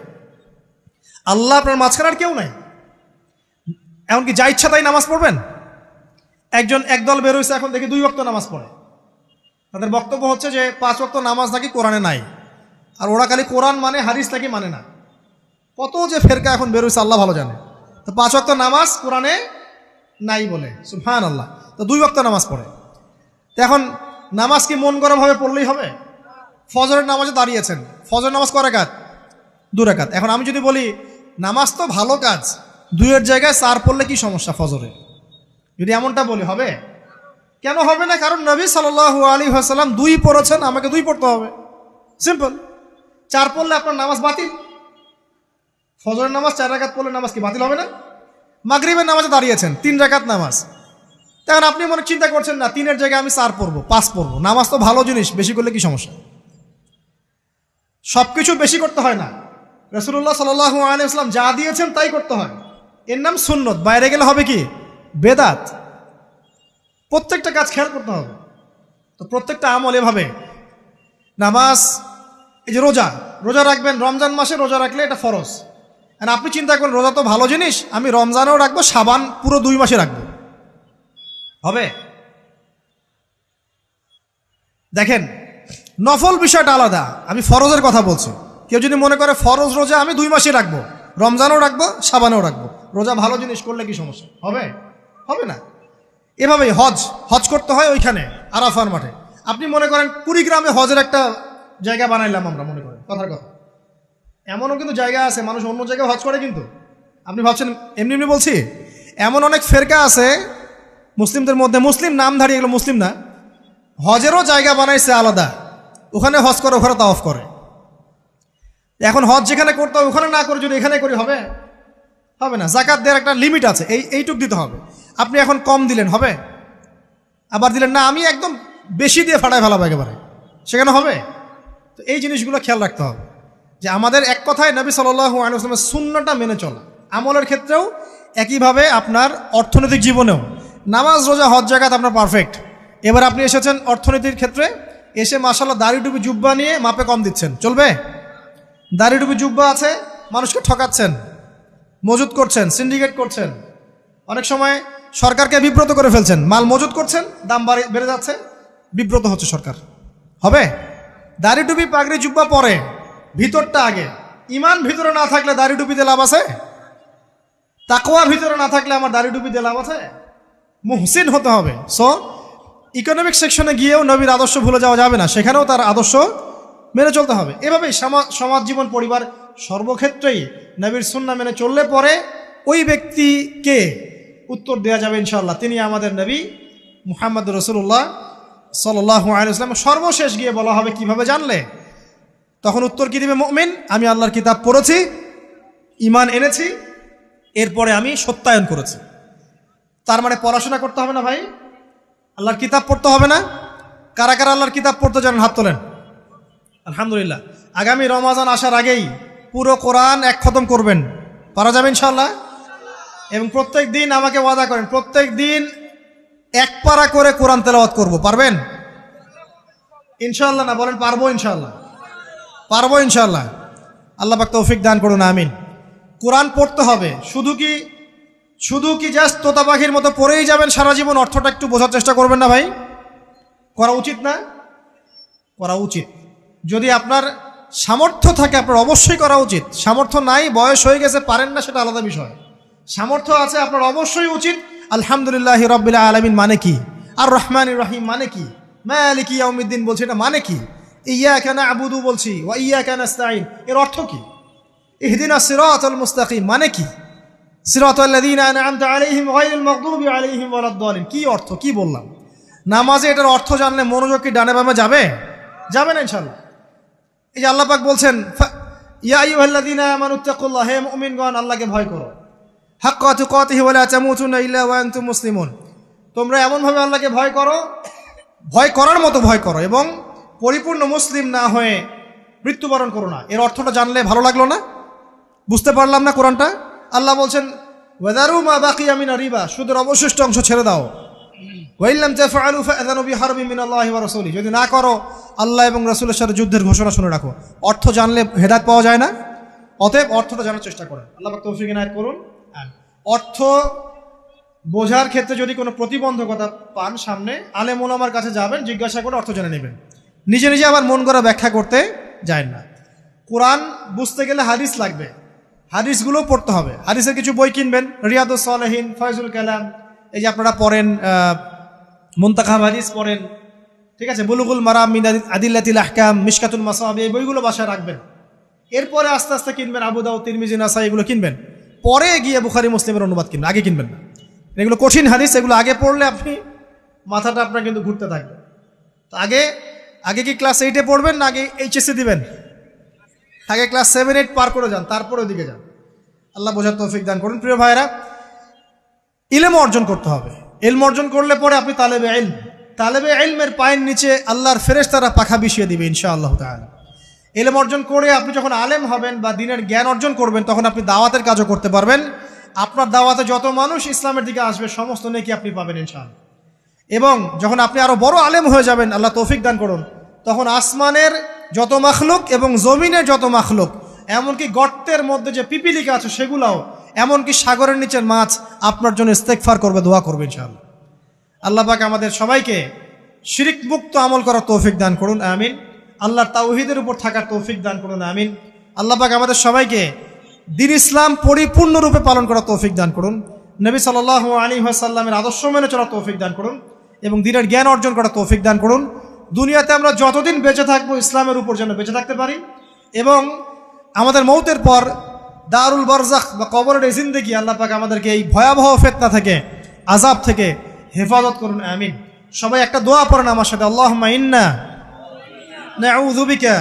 Speaker 1: আল্লাহ আপনার মাঝখানে আর কেউ নাই। এমনকি যা ইচ্ছা তাই নামাজ পড়বেন? একদল বের হয়েছে, এখন দেখি 2 ওয়াক্ত নামাজ পড়ে। তাদের বক্তব্য হচ্ছে যে 5 ওয়াক্ত নামাজ নাকি কোরআনে নাই, আর ওরা খালি কোরআন মানে হাদিস নাকি মানে না। কত যে ফেরকা এখন বের হয়েছে আল্লাহ ভালো জানে। তো 5 ওয়াক্ত নামাজ কোরআনে নাই বলে, সুবহানাল্লাহ। তো 2 ওয়াক্ত নামাজ পড়ে। তো এখন নামাজ কি মন গরম ভাবে পড়লেই হবে? ফজরের নামাজে দাঁড়িয়েছেন, ফজর নামাজ কয় রাকাত? 2 রাকাত। এখন আমি যদি বলি নামাজ তো ভালো কাজ, 2-এর জায়গায় 4 পড়লে কি সমস্যা ফজরে? যদি এমনটা বলি হবে? কেন হবে না? কারণ নবী সাল্লাল্লাহু আলাইহি ওয়াসাল্লাম 2 পড়েছেন, আমাকে 2 পড়তে হবে, সিম্পল। 4 পড়লে আপনার নামাজ বাতিল। ফজরের নামাজ 4 রাকাত পড়লে নামাজ কি বাতিল হবে না? মাগরিবের নামাজে দাঁড়িয়েছেন, 3 রাকাত নামাজ। তখন আপনি মনে চিন্তা করছেন না 3-এর জায়গায় আমি 4 পড়বো, 5 পড়বো। নামাজ তো ভালো জিনিস, বেশি করলে কি সমস্যা? সবকিছু বেশি করতে হয় না, রাসূলুল্লাহ সাল্লাল্লাহু আলাইহি ওয়াসাল্লাম যা দিয়েছেন তাই করতে হয়, এর নাম সুন্নত। বাইরে গেলে হবে কি? বেদাত। প্রত্যেকটা কাজ খেয়াল করতে হবে। তো প্রত্যেকটা আমল এভাবে, নামাজ, এই যে রোজা, রোজা রাখবেন রমজান মাসে, রোজা রাখলে এটা ফরজ। আর আপনি চিন্তা করেন রোজা তো ভালো জিনিস, আমি রমজানেও রাখবো, শাবান পুরো 2 মাসে রাখবো, হবে? দেখেন, নফল বিষয়টা আলাদা, আমি ফরজের কথা বলছি। কেউ যদি মনে করে ফরজ রোজা আমি 2 মাসে রাখবো, রমজানও রাখবো, শাবানেও রাখবো, রোজা ভালো জিনিস করলে কি সমস্যা হবে? হবে না। এভাবেই হজ, হজ করতে হয় ওইখানে আরাফার মাঠে। আপনি মনে করেন কুড়িগ্রামে হজের একটা জায়গা বানাইলাম আমরা, মনে করেন, কথার কথা, এমনও কিন্তু জায়গা আছে মানুষ অন্য জায়গায় হজ করে, কিন্তু আপনি ভাবছেন এমনি এমনি বলছি। এমন অনেক ফেরকা আছে মুসলিমদের মধ্যে, মুসলিম নামধারী, এগুলো মুসলিম না, হজেরও জায়গা বানাইছে আলাদা, ওখানে হজ করে, ওখানে তাওয়াফ করে। এখন হজ যেখানে করতে হবে ওখানে না করে যদি এখানে করি, হবে? হবে না। যাকাত দেওয়ার একটা লিমিট আছে, এইটুক দিতে হবে। আপনি এখন কম দিলেন, হবে? আবার দিলেন না, আমি একদম বেশি দিয়ে ফাটায় ফেলাবো একেবারে, সেখানে হবে? তো এই জিনিসগুলো খেয়াল রাখতে হবে যে আমাদের এক কথায় নবী সাল্লাল্লাহু আলাইহি ওয়াসাল্লামের সুন্নাহটা মেনে চলা। আমলের ক্ষেত্রেও একইভাবে, আপনার অর্থনৈতিক জীবনেও, নামাজ, রোজা, হজ, জাকাত আপনার পারফেক্ট। এবার আপনি এসেছেন অর্থনীতির ক্ষেত্রে, এসে মাশাআল্লাহ দাড়ি টুপি জুব্বা নিয়ে মাপে কম দিচ্ছেন, চলবে? দাড়ি টুপি জুব্বা আছে, মানুষকে ঠকাচ্ছেন, মজুত করছেন, সিন্ডিকেট করছেন, অনেক সময় সরকারকে বিব্রত করে ফেলছেন, মাল মজুত করছেন, দাম বেড়ে যাচ্ছে, বিব্রত হচ্ছে সরকার, হবে? দাড়ি টুপি পাগড়ি জুব্বা পরে, ভিতরটা আগে। ইমান ভিতরে না থাকলে দাড়ি টুপিতে লাভ আছে? তাকওয়া ভিতরে না থাকলে আমার দাড়ি টুপিতে লাভ আছে? মুহসিন হতে হবে। সো ইকোনমিক সেকশনে গিয়েও নবীর আদর্শ ভুলে যাওয়া যাবে না, সেখানেও তার আদর্শ মেনে চলতে হবে। এভাবেই সমাজ জীবন, পরিবার, সর্বক্ষেত্রেই নবীর সুন্নাহ মেনে চললে পরে ওই ব্যক্তিকে উত্তর দেওয়া যাবে ইনশাআল্লাহ, তিনি আমাদের নবী মুহাম্মদ রাসূলুল্লাহ সাল্লাল্লাহু আলাইহি ওয়াসাল্লাম। সর্বশেষ গিয়ে বলা হবে কিভাবে জানলে? তখন উত্তর কি দিবে মুমিন? আমি আল্লাহর কিতাব পড়েছি, ঈমান এনেছি, এরপরে আমি সত্যায়ন করেছি। তার মানে পড়াশোনা করতে হবে না ভাই? আল্লাহর কিতাব পড়তে হবে না? কারা কারা আল্লাহর কিতাব পড়তে জানেন হাত তোলেন। আলহামদুলিল্লাহ। আগামী রমজান আসার আগেই পুরো কোরআন এক খতম করবেন, পারা যাবে ইনশাআল্লাহ? এবং প্রত্যেক দিন আমাকে ওয়াদা করেন, প্রত্যেক দিন 1 পারা করে কোরআন তেলাওয়াত করব, পারবেন ইনশাআল্লাহ? না বলেন পারবো ইনশাআল্লাহ? পারবো ইনশাআল্লাহ। আল্লাহ পাক তৌফিক দান করুন, আমিন। কোরআন পড়তে হবে, শুধু কি জাস্ট তোতা পাখির মতো পড়েই যাবেন সারা জীবন? অর্থটা একটু বোঝার চেষ্টা করবেন না ভাই? করা উচিত না? করা উচিত। যদি আপনার সামর্থ্য থাকে আপনার অবশ্যই করা উচিত। সামর্থ্য নাই, বয়স হয়ে গেছে, পারেন না, সেটা আলাদা বিষয়। সামর্থ্য আছে আপনার, অবশ্যই উচিত। আলহামদুলিল্লাহি রাব্বিল আলামিন মানে কি? আর রহমানির রহিম মানে কি? মালিকি ইয়াউমিদ্দিন বলছি, এটা মানে কি? ইয়াকা না'বুদু বলছি, ওয়া ইয়াকা নাস্তাঈন, এর অর্থ কি? ইহদিনাস সিরাতাল মুস্তাকিম মানে কি? সিরাতাল্লাযীনা আন'আমতা আলাইহিম গায়রিল মাগদুবি আলাইহিম ওয়ালাদ-দালিন, কি অর্থ, কি বললাম? নামাজে এটার অর্থ জানলে মনোযোগ কি ডানে বামে যাবে? যাবে না ইনশাআল্লাহ। এই যে আল্লাহ পাক বলছেন, ইয়া আইয়ুহাল্লাযীনা আমানুত্তাকুল্লাহ, হে মুমিনগণ আল্লাহকে ভয় করো, হাক্কা তুকাতিহি ওয়া লা তামুতুন্না ইল্লা ওয়া আনতুম মুসলিমুন, তোমরা এমনভাবে আল্লাহকে ভয় করো, ভয় করার মতো ভয় করো, এবং পরিপূর্ণ মুসলিম না হয়ে মৃত্যুবরণ করো না। এর অর্থটা জানলে ভালো লাগলো না? বুঝতে পারলাম না কোরআনটা? আল্লাহ বলছেন ওয়াদারু মা বাকিয়া মিনার রিবা, সুদের অবশিষ্ট অংশ ছেড়ে দাও। ওয়া ইল্লাম তাফআলু ফাআযানু বিহারবিন মিনাল্লাহি ওয়া রাসূলিহি, যদি না করো আল্লাহ এবং রাসূলের সাথে যুদ্ধের ঘোষণা শুনে রাখো। অর্থ জানলে হেদায়েত পাওয়া যায় না? অতএব অর্থটা জানার চেষ্টা করেন। আল্লাহ পাক তৌফিক ইনায়েত করুন। অর্থ বোঝার ক্ষেত্রে যদি কোনো প্রতিবন্ধকতা পান সামনে, আলেম ওলামার কাছে যাবেন, জিজ্ঞাসা করে অর্থ জেনে নেবেন। নিজে নিজে আবার মন করা ব্যাখ্যা করতে যায় না। কোরআন বুঝতে গেলে হাদিস লাগবে, হাদিসগুলো পড়তে হবে। হাদিসের কিছু বই কিনবেন, রিয়াদুস সালেহিন, ফয়জুল কালাম, এই যে আপনারা পড়েন, মুনতাখাব হাদিস পড়েন, ঠিক আছে, বুলুগুল মারাম মিন আদিল্লাতিল আহকাম, মিশকাতুল মাসাবি, এই বইগুলো বাসায় রাখবেন। এরপরে আস্তে আস্তে কিনবেন আবু দাউদ, তিরমিজি, নাসাই, এগুলো কিনবেন। পরে গিয়ে বুখারী মুসলিমের অনুবাদ কিনবেন, আগে কিনবেন না। এগুলো কঠিন হাদিস, এগুলো আগে পড়লে আপনি মাথাটা আপনার কিন্তু ঘুরতে থাকবে। তো আগে কি ক্লাস 8-এ পড়বেন না আগে এইচএসসি দিবেন? আগে ক্লাস 7-8 পার করে যান, তারপরে ওদিকে যান। আল্লাহ বোঝার তৌফিক দান করুন। প্রিয় ভাইরা, ইলম অর্জন করতে হবে। ইলম অর্জন করলে পরে আপনি তালেবে ইলমের পায়ের নিচে আল্লাহর ফেরেশতারা পাখা বিছিয়ে দিবে ইনশাআল্লাহ তাআলা। এলেম অর্জন করে আপনি যখন আলেম হবেন বা দ্বীনের জ্ঞান অর্জন করবেন, তখন আপনি দাওয়াতের কাজও করতে পারবেন। আপনার দাওয়াতে যত মানুষ ইসলামের দিকে আসবে সমস্ত নেকি আপনি পাবেন ইনশাআল্লাহ। এবং যখন আপনি আরো বড় আলেম হয়ে যাবেন, আল্লাহ তৌফিক দান করুন, তখন আসমানের যত মাখলুক এবং জমিনের যত মাখলুক, এমনকি গর্তের মধ্যে যে পিপিলিকা আছে সেগুলাও, এমনকি সাগরের নিচের মাছ আপনার জন্য ইস্তেগফার করবে, দোয়া করবে ইনশাআল্লাহ। আল্লাহ পাক আমাদের সবাইকে শিরিক মুক্ত আমল করার তৌফিক দান করুন, আমিন। আল্লাহর তাওহীদের উপর থাকার তৌফিক দান করুন, আমিন। আল্লাহ পাক আমাদের সবাইকে দ্বীন ইসলাম পরিপূর্ণরূপে পালন করার তৌফিক দান করুন, নবী সাল্লাল্লাহু আলাইহি ওয়াসাল্লামের আদর্শ মেনে চলার তৌফিক দান করুন এবং দ্বীনের জ্ঞান অর্জন করার তৌফিক দান করুন। দুনিয়াতে আমরা যতদিন বেঁচে থাকবো ইসলামের উপর যেন বেঁচে থাকতে পারি, এবং আমাদের মৌতের পর দারুল বারজাখ বা কবরের এই জিন্দেগি আল্লাহ পাক আমাদেরকে এই ভয়াবহ ফিতনা থেকে, আযাব থেকে হেফাজত করুন, আমিন। সবাই একটা দোয়া পড়েন আমার সাথে, আল্লাহুম্মা ইন্না নাউযু বিকা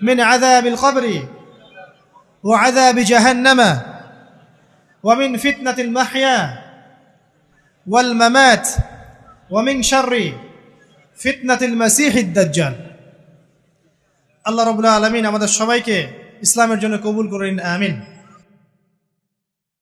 Speaker 1: মিন আযাবিল কবরি ওয়া আযাবি জাহান্নামা ওয়া মিন ফিতনাতিল মাহইয়া ওয়াল মামাত ওয়া মিন শাররি ফিতনাতিল মাসীহিদ দাজ্জাল। আল্লাহ রাব্বুল আলামিন আমাদের সবাইকে ইসলামের জন্য কবুল করেন, আমিন।